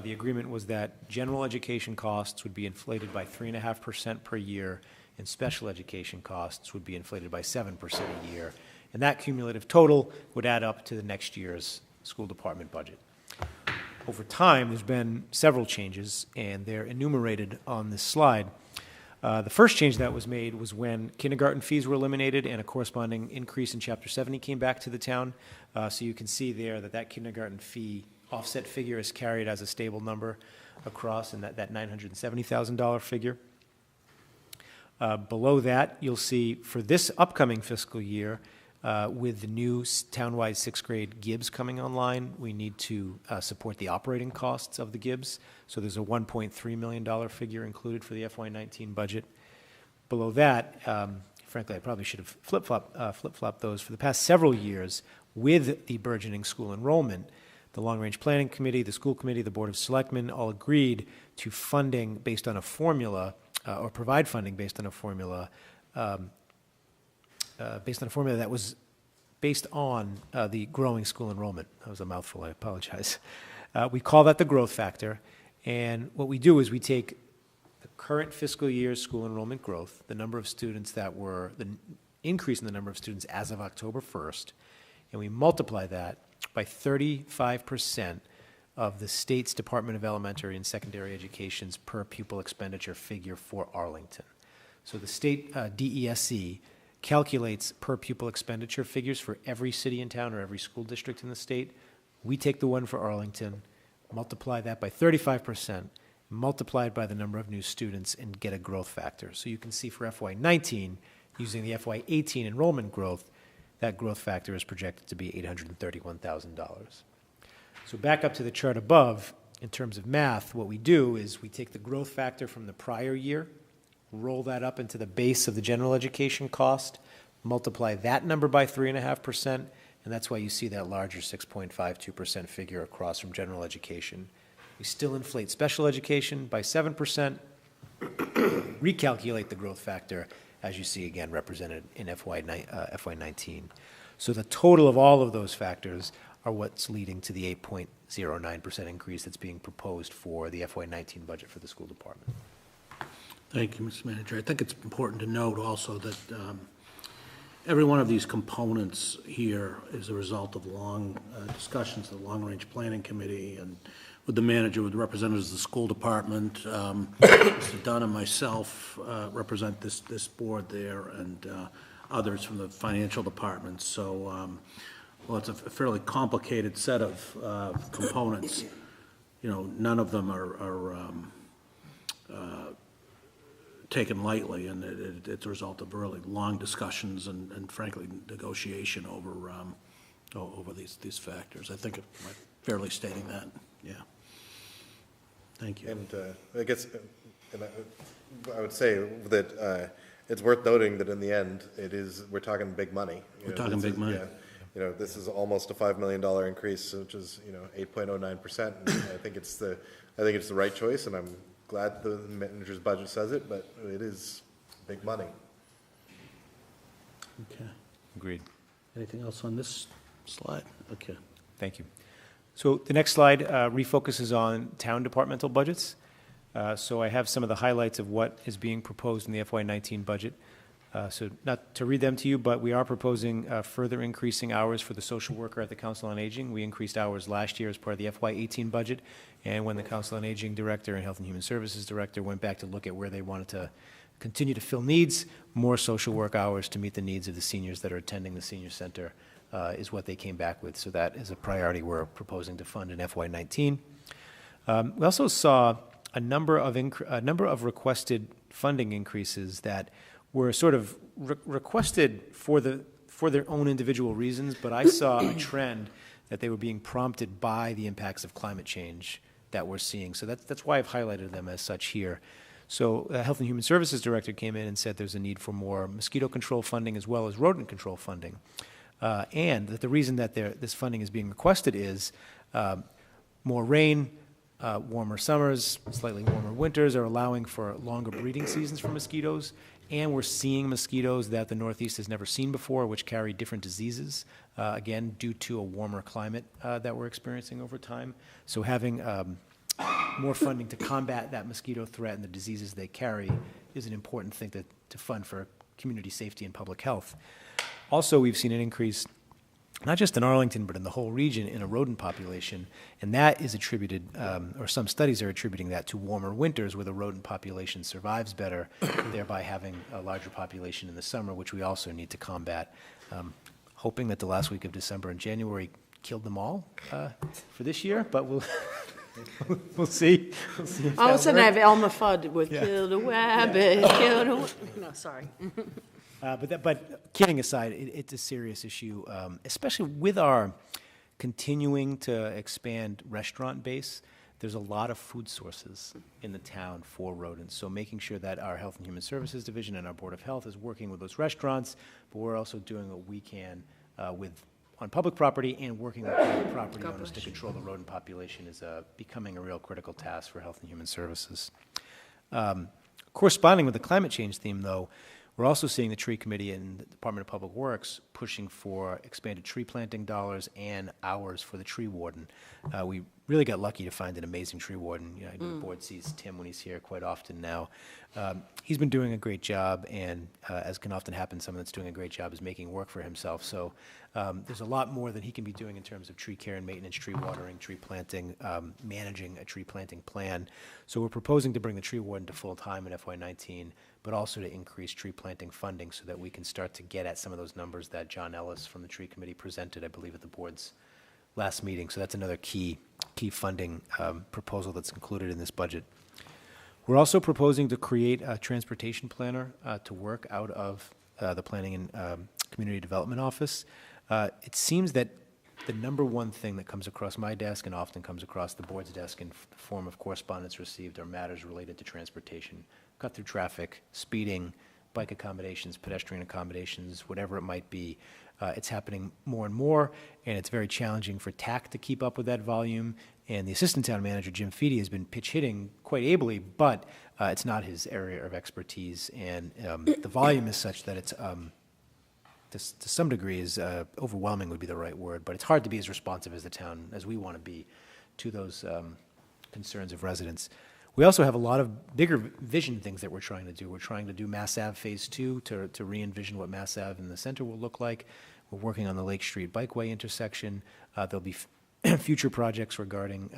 the agreement was that general education costs would be inflated by 3.5% per year, and special education costs would be inflated by 7% a year. And that cumulative total would add up to the next year's school department budget. Over time, there's been several changes, and they're enumerated on this slide. The first change that was made was when kindergarten fees were eliminated and a corresponding increase in Chapter 70 came back to the town. So you can see there that kindergarten fee offset figure is carried as a stable number across, and that $970,000 figure. Below that, you'll see for this upcoming fiscal year, with the new townwide sixth grade Gibbs coming online, we need to support the operating costs of the Gibbs. So there's a $1.3 million figure included for the FY19 budget. Below that, frankly, I probably should have flip-flopped those. For the past several years, with the burgeoning school enrollment, the Long-Range Planning Committee, the School Committee, the Board of Selectmen all agreed to funding based on a formula, or provide funding based on a formula, that was based on the growing school enrollment. That was a mouthful, I apologize. We call that the growth factor, and what we do is we take the current fiscal year's school enrollment growth, the number of students the increase in the number of students as of October 1st, and we multiply that by 35% of the state's Department of Elementary and Secondary Education's per pupil expenditure figure for Arlington. So the state DESC calculates per pupil expenditure figures for every city and town or every school district in the state. We take the one for Arlington, multiply that by 35%, multiplied by the number of new students, and get a growth factor. So you can see for FY19, using the FY18 enrollment growth, that growth factor is projected to be $831,000. So back up to the chart above, in terms of math, what we do is we take the growth factor from the prior year, roll that up into the base of the general education cost, multiply that number by 3.5%, and that's why you see that larger 6.52% figure across from general education. We still inflate special education by 7%, recalculate the growth factor, as you see again represented in FY19. So the total of all of those factors are what's leading to the 8.09% increase that's being proposed for the FY19 budget for the school department. Thank you, Mr. Manager. I think it's important to note also that every one of these components here is a result of long discussions of the Long-Range Planning Committee and with the manager, with representatives of the school department. Mr. Dunn and myself represent this board there, and others from the financial department. So, well, it's a fairly complicated set of components. You know, none of them are taken lightly, and it's a result of really long discussions and frankly, negotiation over these factors. I think I'm fairly stating that, yeah. Thank you. And I guess, I would say that it's worth noting that in the end, we're talking big money. We're talking big money. Yeah. You know, this is almost a $5 million increase, which is 8.09%. I think it's the right choice, and I'm glad the manager's budget says it, but it is big money. Okay. Agreed. Anything else on this slide? Okay. Thank you. So the next slide refocuses on town departmental budgets. So I have some of the highlights of what is being proposed in the FY19 budget. So not to read them to you, but we are proposing further increasing hours for the social worker at the Council on Aging. We increased hours last year as part of the FY18 budget, and when the Council on Aging Director and Health and Human Services Director went back to look at where they wanted to continue to fill needs, more social work hours to meet the needs of the seniors that are attending the senior center is what they came back with. So that is a priority we're proposing to fund in FY19. We also saw a number of requested funding increases that were sort of requested for their own individual reasons, but I saw a trend that they were being prompted by the impacts of climate change that we're seeing. So that's why I've highlighted them as such here. So the Health and Human Services Director came in and said there's a need for more mosquito control funding as well as rodent control funding. And that the reason that this funding is being requested is more rain, warmer summers, slightly warmer winters are allowing for longer breeding seasons for mosquitoes, and we're seeing mosquitoes that the Northeast has never seen before, which carry different diseases, again, due to a warmer climate that we're experiencing over time. So having more funding to combat that mosquito threat and the diseases they carry is an important thing to fund for community safety and public health. Also, we've seen an increase, not just in Arlington, but in the whole region, in a rodent population, and that is attributed, or some studies are attributing that to warmer winters where the rodent population survives better, thereby having a larger population in the summer, which we also need to combat. Hoping that the last week of December and January killed them all for this year, but we'll we'll see. We'll see if All of a that sudden, I works. have Elmer Fudd with "Kill the Rabbit, kill the..." No, sorry. But kidding aside, it's a serious issue, especially with our continuing to expand restaurant base. There's a lot of food sources in the town for rodents. So making sure that our Health and Human Services Division and our Board of Health is working with those restaurants, but we're also doing what we can on public property and working with private property owners to control the rodent population is becoming a real critical task for Health and Human Services. Corresponding with the climate change theme, though, we're also seeing the Tree Committee and the Department of Public Works pushing for expanded tree planting dollars and hours for the tree warden. We really got lucky to find an amazing tree warden. You know, the board sees Tim when he's here quite often now. He's been doing a great job, and as can often happen, someone that's doing a great job is making work for himself. So there's a lot more that he can be doing in terms of tree care and maintenance, tree watering, tree planting, managing a tree planting plan. So we're proposing to bring the tree warden to full-time in FY19, but also to increase tree planting funding so that we can start to get at some of those numbers that John Ellis from the Tree Committee presented, I believe, at the board's last meeting. So that's another key funding proposal that's included in this budget. We're also proposing to create a transportation planner to work out of the Planning and Community Development Office. It seems that the number one thing that comes across my desk and often comes across the board's desk in the form of correspondence received are matters related to transportation. Cut through traffic, speeding, bike accommodations, pedestrian accommodations, whatever it might be. It's happening more and more, and it's very challenging for TAC to keep up with that volume. And the assistant town manager, Jim Feedy, has been pitch hitting quite ably, but it's not his area of expertise. And the volume is such that it's, to some degree, is overwhelming would be the right word, but it's hard to be as responsive as the town as we want to be to those concerns of residents. We also have a lot of bigger vision things that we're trying to do. We're trying to do Mass Ave Phase 2 to re-envision what Mass Ave in the center will look like. We're working on the Lake Street Bikeway intersection. There'll be future projects regarding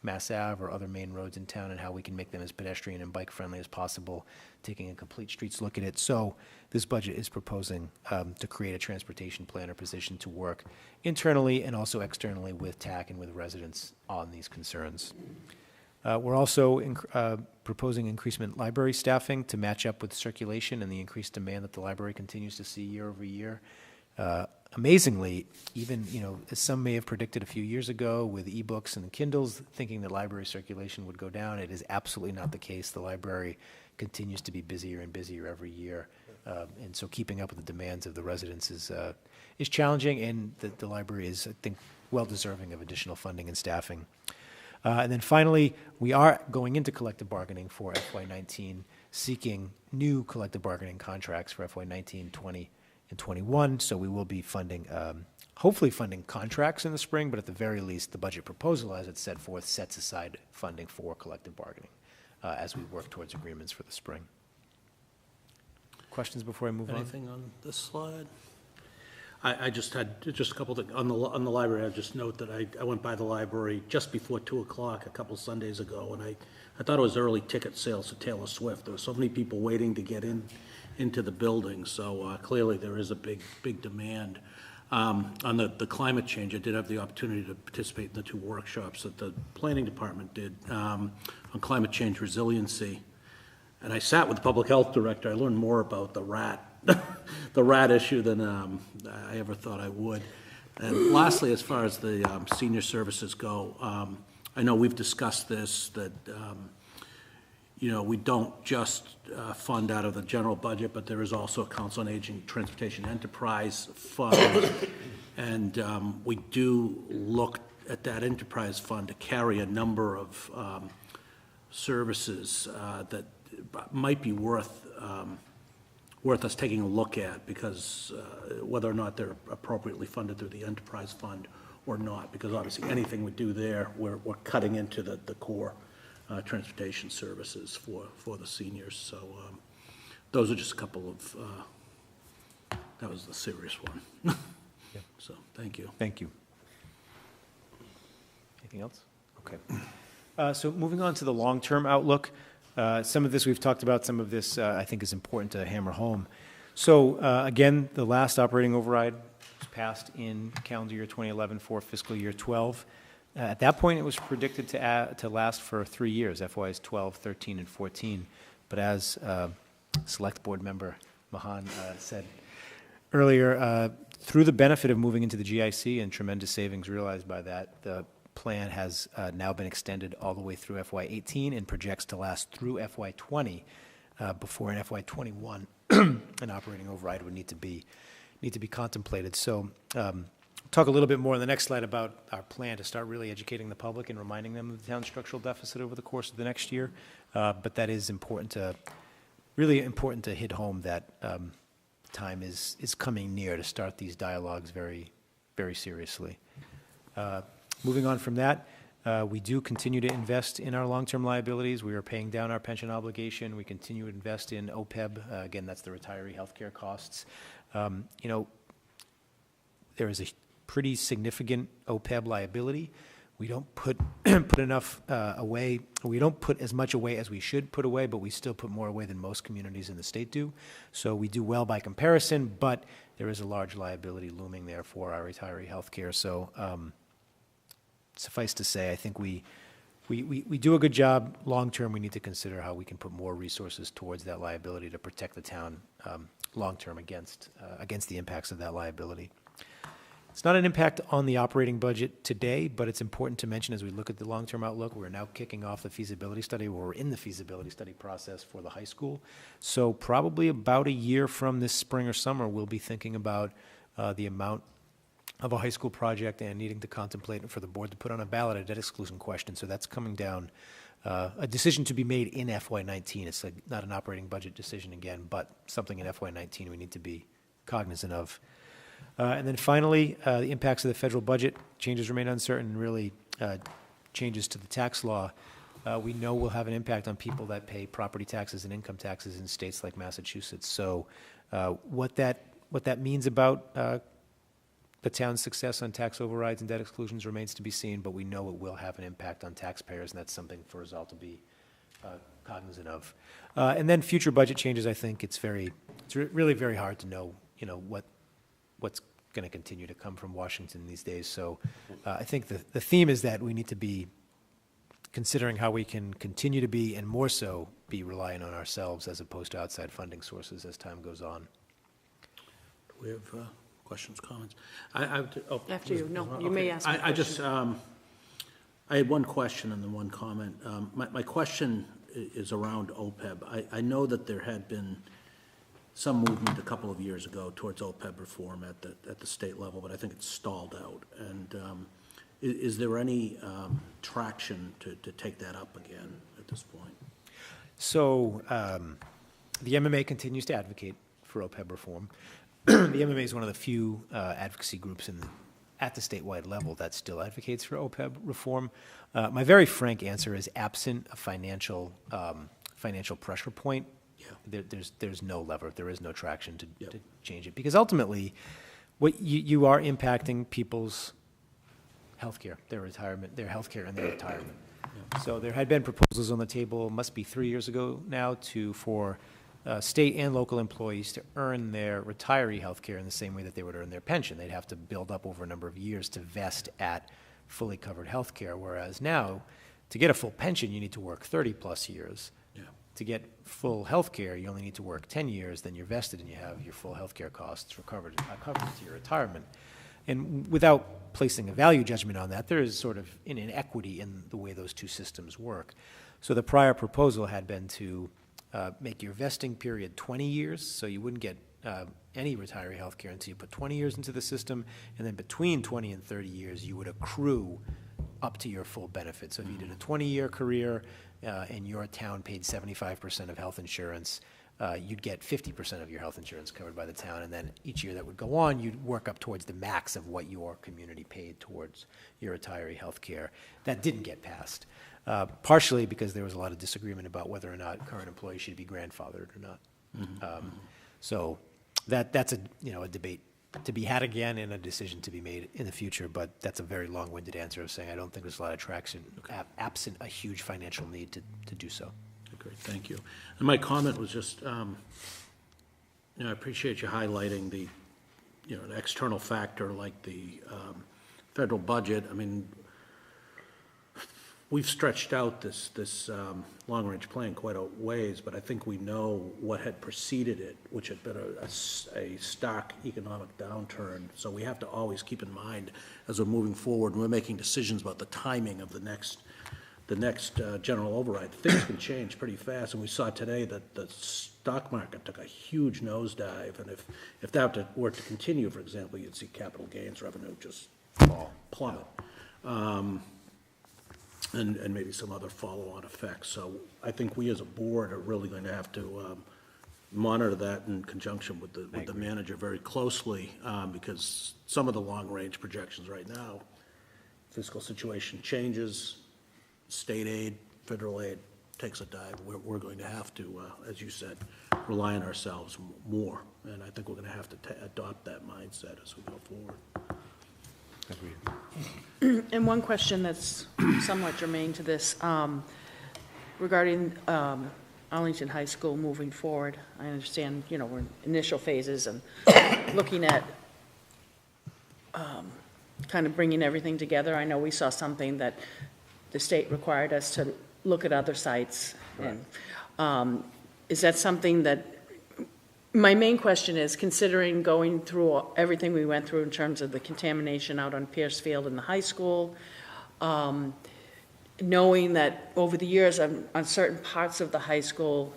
Mass Ave or other main roads in town and how we can make them as pedestrian and bike-friendly as possible, taking a complete streets look at it. So this budget is proposing to create a transportation planner position to work internally and also externally with TAC and with residents on these concerns. We're also proposing increasement library staffing to match up with circulation and the increased demand that the library continues to see year over year. Amazingly, even, as some may have predicted a few years ago with ebooks and Kindles, thinking that library circulation would go down, it is absolutely not the case. The library continues to be busier and busier every year. And so keeping up with the demands of the residents is challenging, and the library is, I think, well deserving of additional funding and staffing. And then finally, we are going into collective bargaining for FY19, seeking new collective bargaining contracts for FY19, 20, and 21. So we will be funding, hopefully funding contracts in the spring, but at the very least, the budget proposal as it's set forth sets aside funding for collective bargaining as we work towards agreements for the spring. questions before I move on? Anything on this slide? I just had just a couple things. On the library, I just note that I went by the library just before 2 o'clock a couple Sundays ago, and I thought it was early ticket sales for Taylor Swift. There were so many people waiting to get into the building, so clearly there is a big demand. On the climate change, I did have the opportunity to participate in the 2 workshops that the planning department did on climate change resiliency. And I sat with the public health director. I learned more about the rat issue than I ever thought I would. And lastly, as far as the senior services go, I know we've discussed this, that we don't just fund out of the general budget, but there is also a Council on Aging Transportation Enterprise Fund. And we do look at that enterprise fund to carry a number of services that might be worth us taking a look at, because whether or not they're appropriately funded through the enterprise fund or not, because obviously anything we do there, we're cutting into the core transportation services for the seniors. So those are just a couple of, that was the serious one. So thank you. Thank you. Anything else? Okay. So moving on to the long-term outlook. Some of this we've talked about, some of this I think is important to hammer home. So again, the last operating override was passed in calendar year 2011 for fiscal year 12. At that point, it was predicted to last for 3 years, FYs 12, 13, and 14. But as Select Board member Mahan said earlier, through the benefit of moving into the GIC and tremendous savings realized by that, the plan has now been extended all the way through FY 18 and projects to last through FY 20. Before in FY 21, an operating override would need to be contemplated. So talk a little bit more on the next slide about our plan to start really educating the public and reminding them of the town's structural deficit over the course of the next year. But that is really important to hit home that time is coming near to start these dialogues very, very seriously. Moving on from that, we do continue to invest in our long-term liabilities. We are paying down our pension obligation. We continue to invest in OPEB. Again, that's the retiree healthcare costs. There is a pretty significant OPEB liability. We don't put enough away. We don't put as much away as we should put away, but we still put more away than most communities in the state do. So we do well by comparison, but there is a large liability looming there for our retiree healthcare. So suffice to say, I think we do a good job. Long term, we need to consider how we can put more resources towards that liability to protect the town long term against the impacts of that liability. It's not an impact on the operating budget today, but it's important to mention as we look at the long-term outlook, we're now kicking off the feasibility study. We're in the feasibility study process for the high school. So probably about a year from this spring or summer, we'll be thinking about the amount of a high school project and needing to contemplate for the board to put on a ballot a debt exclusion question. So that's coming down, a decision to be made in FY19. It's not an operating budget decision again, but something in FY19 we need to be cognizant of. And then finally, the impacts of the federal budget changes remain uncertain. Really, changes to the tax law, we know will have an impact on people that pay property taxes and income taxes in states like Massachusetts. So, what that means about the town's success on tax overrides and debt exclusions remains to be seen. But we know it will have an impact on taxpayers, and that's something for us all to be cognizant of. And then future budget changes. I think it's really very hard to know. What's going to continue to come from Washington these days. So I think the theme is that we need to be considering how we can continue to be, and more so, be reliant on ourselves as opposed to outside funding sources as time goes on. Do we have questions, comments? After you, no, you may ask. I had one question and then one comment. My question is around OPEB. I know that there had been some movement a couple of years ago towards OPEB reform at the state level, but I think it's stalled out. And is there any traction to take that up again at this point? So the MMA continues to advocate for OPEB reform. The MMA is one of the few advocacy groups at the statewide level that still advocates for OPEB reform. My very frank answer is, absent a financial pressure point, There's no lever, there is no traction to change it. Because ultimately, what you are impacting people's healthcare, their retirement, their healthcare and their retirement. So there had been proposals on the table, must be 3 years ago now, for state and local employees to earn their retiree healthcare in the same way that they would earn their pension. They'd have to build up over a number of years to vest at fully covered healthcare, whereas now, to get a full pension, you need to work 30-plus years. Yeah. To get full healthcare, you only need to work 10 years, then you're vested and you have your full healthcare costs covered into your retirement. And without placing a value judgment on that, there is sort of an inequity in the way those two systems work. So the prior proposal had been to make your vesting period 20 years, so you wouldn't get any retiree health care until you put 20 years into the system, and then between 20 and 30 years, you would accrue up to your full benefit. So if you did a 20-year career and your town paid 75% of health insurance, you'd get 50% of your health insurance covered by the town, and then each year that would go on, you'd work up towards the max of what your community paid towards your retiree health care. That didn't get passed, partially because there was a lot of disagreement about whether or not current employees should be grandfathered or not. So that's a debate to be had again and a decision to be made in the future, but that's a very long-winded answer of saying I don't think there's a lot of traction, absent a huge financial need to do so. Great, thank you. And my comment was just, I appreciate you highlighting the, an external factor like the federal budget. I mean, we've stretched out this long-range plan quite a ways, but I think we know what had preceded it, which had been a stark economic downturn. So we have to always keep in mind as we're moving forward, and we're making decisions about the timing of the next general override. Things can change pretty fast, and we saw today that the stock market took a huge nosedive, and if that were to continue, for example, you'd see capital gains revenue just plummet. And maybe some other follow-on effects. So I think we as a board are really going to have to monitor that in conjunction with the manager very closely, because some of the long-range projections right now, fiscal situation changes, state aid, federal aid takes a dive. We're going to have to, as you said, rely on ourselves more. And I think we're going to have to adopt that mindset as we go forward. And one question that's somewhat germane to this, regarding Arlington High School moving forward. I understand, we're in initial phases and looking at kind of bringing everything together. I know we saw something that the state required us to look at other sites. Right. And is that something that, my main question is, considering going through everything we went through in terms of the contamination out on Pierce Field in the high school, knowing that over the years on certain parts of the high school,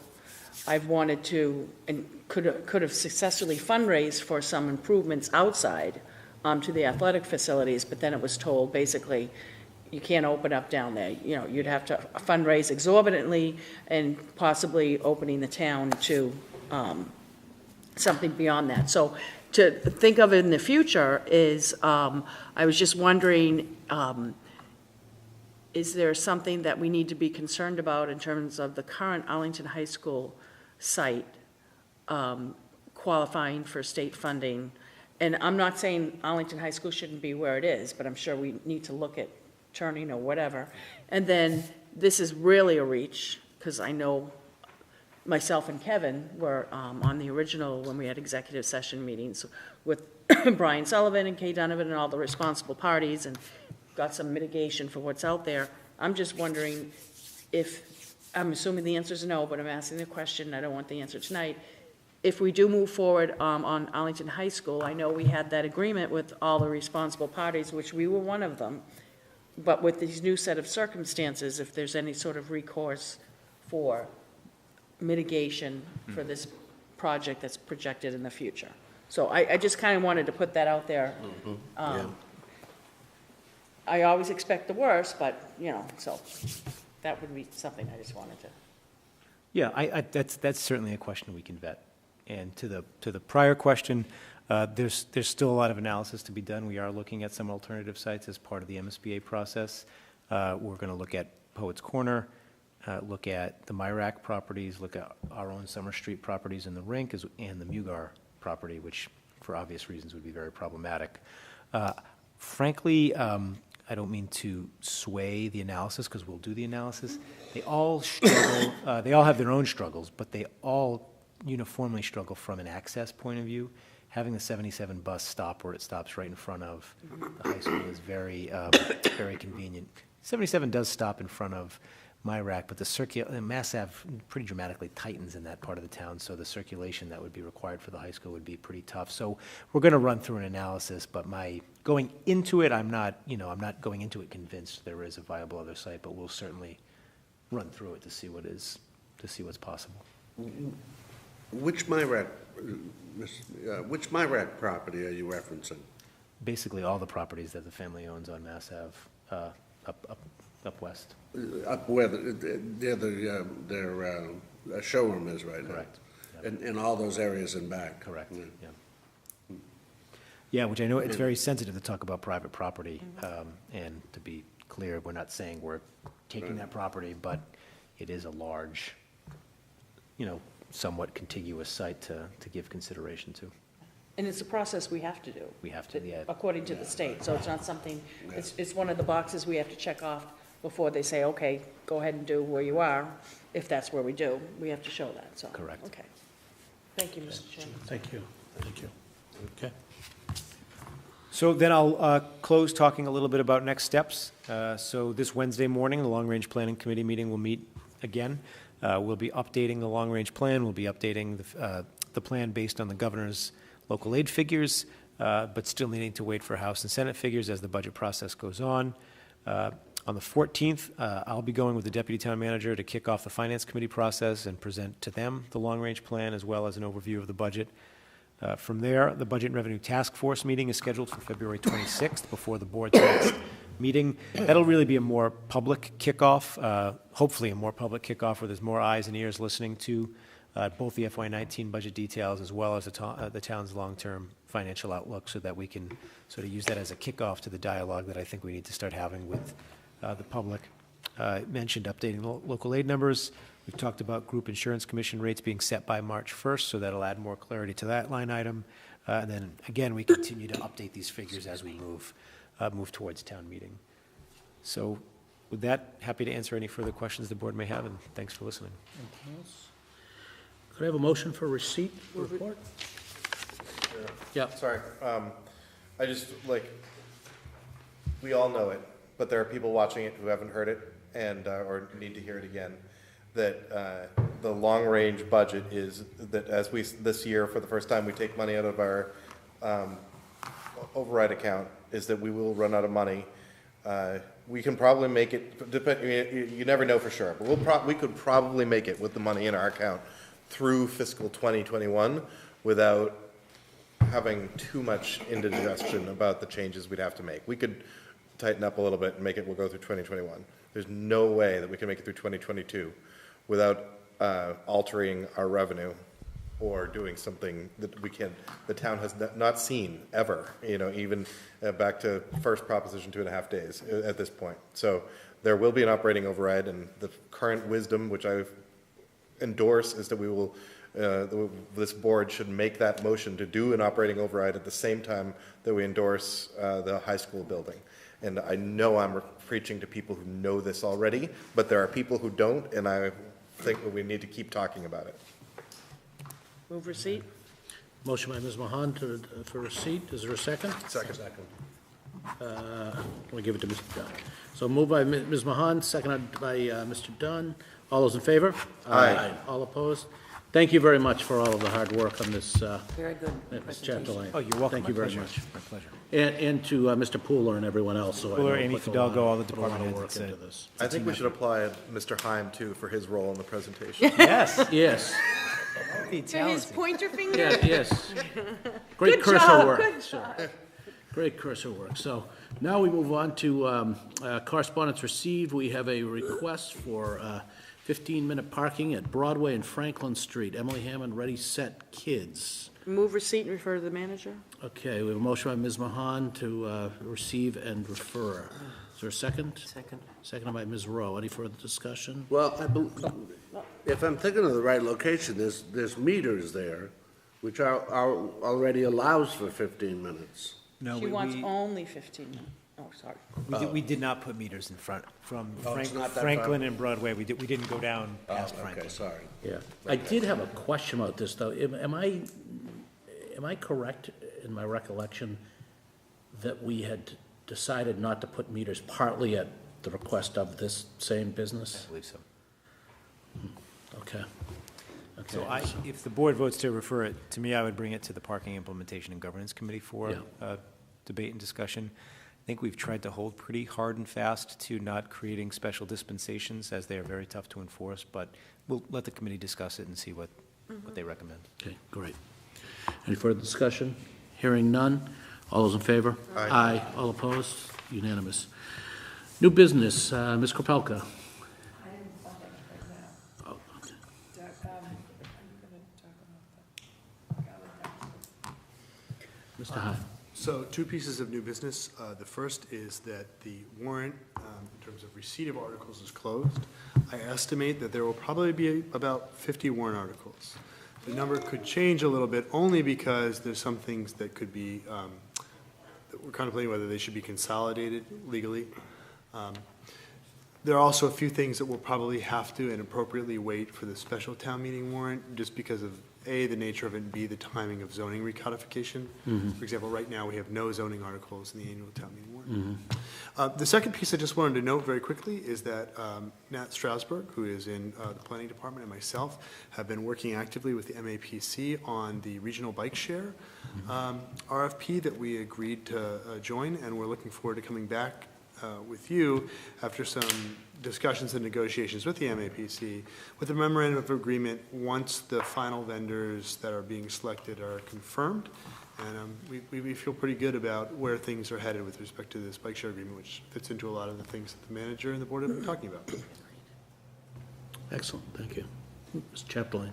I've wanted to and could have successfully fundraised for some improvements outside to the athletic facilities, but then it was told basically you can't open up down there. You'd have to fundraise exorbitantly and possibly opening the town to something beyond that. So to think of it in the future is, I was just wondering, is there something that we need to be concerned about in terms of the current Arlington High School site qualifying for state funding? And I'm not saying Arlington High School shouldn't be where it is, but I'm sure we need to look at turning or whatever. And then this is really a reach, because I know myself and Kevin were on the original when we had executive session meetings with Brian Sullivan and Kay Donovan and all the responsible parties and got some mitigation for what's out there. I'm just wondering if, I'm assuming the answer is no, but I'm asking the question, I don't want the answer tonight. If we do move forward on Arlington High School, I know we had that agreement with all the responsible parties, which we were one of them, but with these new set of circumstances, if there's any sort of recourse for mitigation for this project that's projected in the future. So I just kind of wanted to put that out there. I always expect the worst, but, so that would be something I just wanted to. Yeah, that's certainly a question we can vet. And to the prior question, there's still a lot of analysis to be done. We are looking at some alternative sites as part of the MSBA process. We're going to look at Poets Corner, look at the MIRAC properties, look at our own Summer Street properties in the rink, and the Mugar property, which for obvious reasons would be very problematic. Frankly, I don't mean to sway the analysis, because we'll do the analysis. They all struggle, they all have their own struggles, but they all uniformly struggle from an access point of view. Having the 77 bus stop where it stops right in front of the high school is very, very convenient. 77 does stop in front of MIRAC, but the Mass Ave pretty dramatically tightens in that part of the town, so the circulation that would be required for the high school would be pretty tough. So we're going to run through an analysis, but going into it, I'm not going into it convinced there is a viable other site, but we'll certainly run through it to see what's possible. Which MIRAC property are you referencing? Basically all the properties that the family owns on Mass Ave, up west. Up where their showroom is right now? Correct. In all those areas in back? Correct, yeah. Yeah, which I know it's very sensitive to talk about private property, and to be clear, we're not saying we're taking that property, but it is a large, somewhat contiguous site to give consideration to. And it's a process we have to do. We have to, yeah. According to the state, so it's not something, it's one of the boxes we have to check off before they say, okay, go ahead and do where you are. If that's where we do, we have to show that, so. Correct. Okay. Thank you, Mr. Chairman. Thank you. Okay. So then I'll close talking a little bit about next steps. So this Wednesday morning, the Long Range Planning Committee meeting will meet again. We'll be updating the long-range plan. We'll be updating the plan based on the governor's local aid figures, but still needing to wait for House and Senate figures as the budget process goes on. On the 14th, I'll be going with the Deputy Town Manager to kick off the Finance Committee process and present to them the long-range plan as well as an overview of the budget. From there, the Budget and Revenue Task Force meeting is scheduled for February 26th before the board's next meeting. That'll really be a more public kickoff, hopefully a more public kickoff where there's more eyes and ears listening to both the FY19 budget details as well as the town's long-term financial outlook, so that we can sort of use that as a kickoff to the dialogue that I think we need to start having with the public. Mentioned updating local aid numbers. We've talked about group insurance commission rates being set by March 1st, so that'll add more clarity to that line item. And then, again, we continue to update these figures as we move towards town meeting. So with that, happy to answer any further questions the board may have, and thanks for listening. Anything else? Could I have a motion for receipt report? Yeah. Sorry. I just, we all know it, but there are people watching it who haven't heard it and or need to hear it again. That the long-range budget is that this year, for the first time, we take money out of our override account, is that we will run out of money. We can probably make it, you never know for sure, but we could probably make it with the money in our account through fiscal 2021 without having too much indigestion about the changes we'd have to make. We could tighten up a little bit and we'll go through 2021. There's no way that we can make it through 2022 without altering our revenue or doing something that the town has not seen ever, even back to first proposition 2.5 days at this point. So there will be an operating override, and the current wisdom, which I endorse, is that we will, this board should make that motion to do an operating override at the same time that we endorse the high school building. And I know I'm preaching to people who know this already, but there are people who don't, and I think that we need to keep talking about it. Move receipt. Motion by Ms. Mahan for receipt. Is there a second? Second. We give it to Mr. Dunn. So moved by Ms. Mahan, seconded by Mr. Dunn. All those in favor? Aye. All opposed? Thank you very much for all of the hard work on this. Very good This chapter line. Oh, you're welcome. Thank you My very pleasure. much. My pleasure. And to Mr. Pooler and everyone else. So Pooler, Amy Fidalgo, all the department heads work that into said- this. I think we should apply Mr. Heim, too, for his role in the presentation. Yes. Yes. For his pointer finger? Yeah, yes. Great Good cursor job, work. good job. Great cursor work. So now we move on to correspondence received. We have a request for 15-minute parking at Broadway and Franklin Street. Emily Hammond, Ready, Set, Kids. Move receipt and refer to the manager? Okay, we have a motion by Ms. Mahan to receive and refer. Is there a second? Second. Seconded by Ms. Rowe. Any further discussion? Well, if I'm thinking of the right location, there's meters there, which are already allows for 15 minutes. No, She wants only 15 minutes. Oh, sorry. we did not put meters in front, from it's not that Franklin far. and Broadway, we didn't go down past Franklin. Okay, sorry. Yeah. I did have a question about this, though. Am I correct in my recollection that we had decided not to put meters partly at the request of this same business? I believe so. Okay. So if the board votes to refer it to me, I would bring it to the Parking Implementation and Governance Committee for debate and discussion. I think we've tried to hold pretty hard and fast to not creating special dispensations, as they are very tough to enforce, but we'll let the committee discuss it and see what they recommend. Okay, great. Any further discussion? Hearing none. All those in favor? Aye. All opposed? Unanimous. New business, Ms. Kropelka. Oh, okay. Mr. High. So 2 pieces of new business. The first is that the warrant, in terms of receipt of articles, is closed. I estimate that there will probably be about 50 warrant articles. The number could change a little bit, only because there's some things that could be, that we're contemplating whether they should be consolidated legally. There are also a few things that we'll probably have to and appropriately wait for the special town meeting warrant, just because of, A, the nature of it, and B, the timing of zoning recodification. For example, right now, we have no zoning articles in the annual town meeting warrant. The second piece I just wanted to note very quickly is that Nat Strasburg, who is in the planning department, and myself have been working actively with the MAPC on the regional bike share RFP that we agreed to join, and we're looking forward to coming back with you after some discussions and negotiations with the MAPC with a memorandum of agreement once the final vendors that are being selected are confirmed. And we feel pretty good about where things are headed with respect to this bike share agreement, which fits into a lot of the things that the manager and the board have been talking about. Excellent, thank you. Mr. Chapdelaine.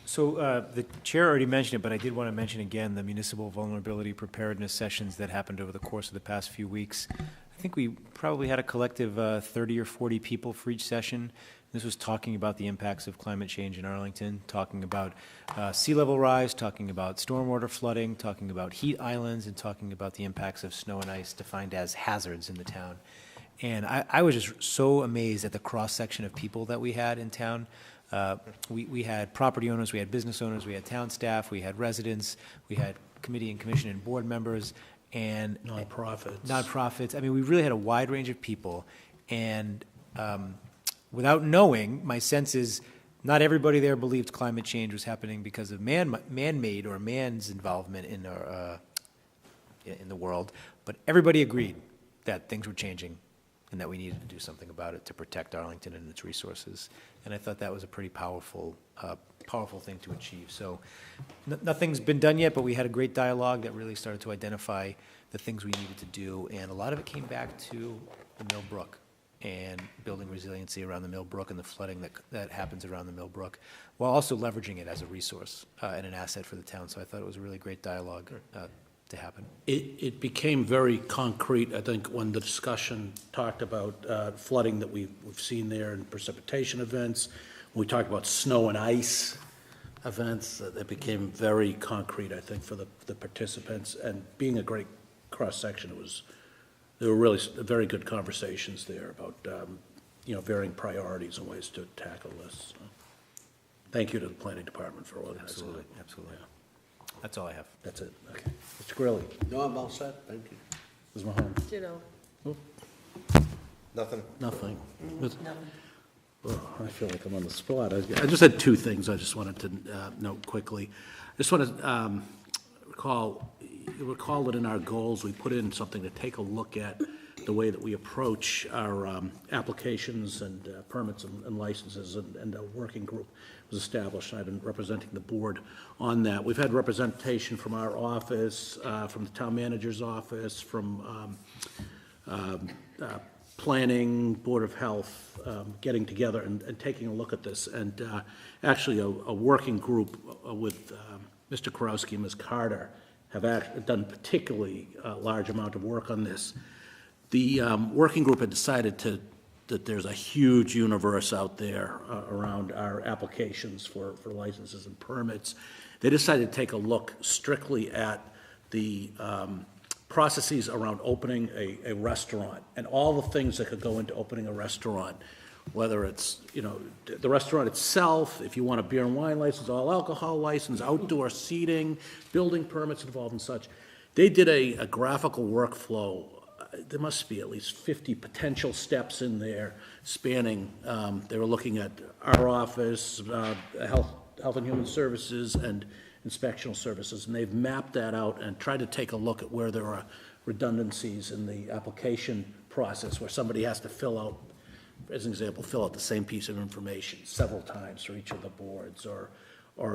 So the chair already mentioned it, but I did want to mention again the municipal vulnerability preparedness sessions that happened over the course of the past few weeks. I think we probably had a collective 30 or 40 people for each session. This was talking about the impacts of climate change in Arlington, talking about sea level rise, talking about stormwater flooding, talking about heat islands, and talking about the impacts of snow and ice defined as hazards in the town. And I was just so amazed at the cross-section of people that we had in town. We had property owners, we had business owners, we had town staff, we had residents, we had committee and commission and board members, and nonprofits. I mean, we really had a wide range of people, and without knowing, my sense is not everybody there believed climate change was happening because of man-made or man's involvement in the world, but everybody agreed that things were changing and that we needed to do something about it to protect Arlington and its resources. And I thought that was a pretty powerful thing to achieve. So nothing's been done yet, but we had a great dialogue that really started to identify the things we needed to do. And a lot of it came back to the Mill Brook and building resiliency around the Mill Brook and the flooding that happens around the Mill Brook, while also leveraging it as a resource and an asset for the town. So I thought it was a really great dialogue to happen. It became very concrete, I think, when the discussion talked about flooding that we've seen there and precipitation events. When we talked about snow and ice events, it became very concrete, I think, for the participants. And being a great cross-section, there were really very good conversations there about varying priorities and ways to tackle this. So, thank you to the planning department for organizing it. Absolutely. That's all I have. That's it. Okay. Mr. Grilli. No, I'm all set, thank you. Ms. Mahone. Ditto. Nothing. Nothing. Oh, I feel like I'm on the spot. I just had 2 things I just wanted to note quickly. I just want to recall that in our goals, we put in something to take a look at the way that we approach our applications and permits and licenses, and a working group was established, and I've been representing the board on that. We've had representation from our office, from the town manager's office, from planning, Board of Health, getting together and taking a look at this. And actually a working group with Mr. Kurowski and Ms. Carter have done particularly large amount of work on this. The working group had decided that there's a huge universe out there around our applications for licenses and permits. They decided to take a look strictly at the processes around opening a restaurant and all the things that could go into opening a restaurant, whether it's, the restaurant itself, if you want a beer and wine license, all alcohol license, outdoor seating, building permits involved and such. They did a graphical workflow. There must be at least 50 potential steps in there spanning, they were looking at our office, Health and Human Services, and inspectional services, and they've mapped that out and tried to take a look at where there are redundancies in the application process, where somebody has to fill out, as an example, fill out the same piece of information several times for each of the boards, or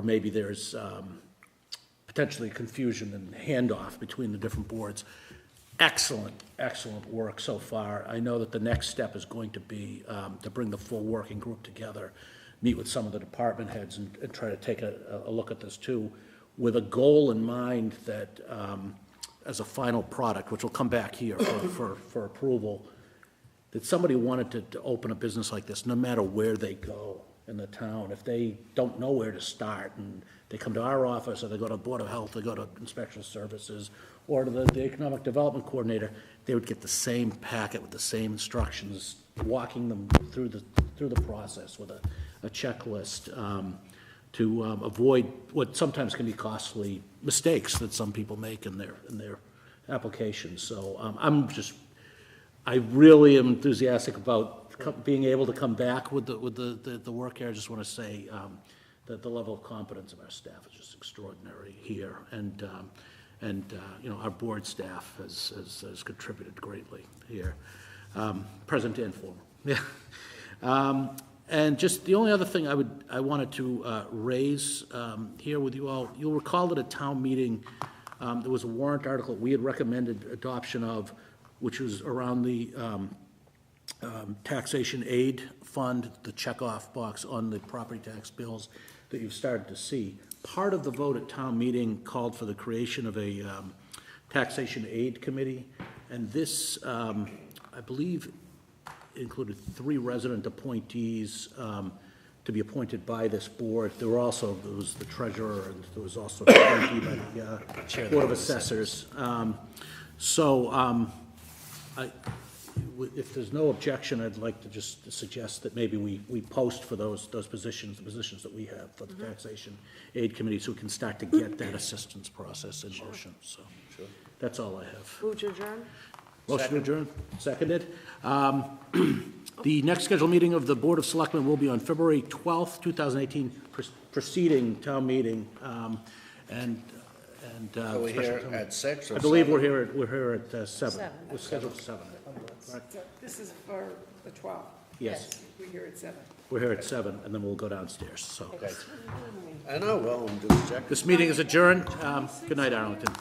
maybe there's potentially confusion and handoff between the different boards. Excellent work so far. I know that the next step is going to be to bring the full working group together, meet with some of the department heads and try to take a look at this too, with a goal in mind that as a final product, which will come back here for approval, that somebody wanted to open a business like this, no matter where they go in the town, if they don't know where to start and they come to our office or they go to Board of Health, they go to Inspection Services, or to the Economic Development Coordinator, they would get the same packet with the same instructions, walking them through the process with a checklist to avoid what sometimes can be costly mistakes that some people make in their applications. So I really am enthusiastic about being able to come back with the work here. I just want to say that the level of competence of our staff is just extraordinary here, and our board staff has contributed greatly here, present and former. Yeah. And just the only other thing I wanted to raise here with you all, you'll recall that at town meeting, there was a warrant article we had recommended adoption of, which was around the taxation aid fund, the checkoff box on the property tax bills that you've started to see. Part of the vote at town meeting called for the creation of a taxation aid committee, and this, I believe, included 3 resident appointees to be appointed by this board. There was the treasurer, and there was also an appointee by the Board of Assessors. If there's no objection, I'd like to just suggest that maybe we post for those positions, the positions that we have for the taxation aid committee, so we can start to get that assistance process in motion. So that's all I have. Move to adjourn? Motion to adjourn, seconded. The next scheduled meeting of the Board of Selectmen will be on February 12th, 2018, preceding town meeting. Are we here at 6 or I believe 7? we're here at 7. We're scheduled at 7. Right. This is for the 12th. Yes. We're here at 7. We're here at 7, and then we'll go downstairs. So I know, well, I'm just checking. this meeting is adjourned. Good night, Arlington.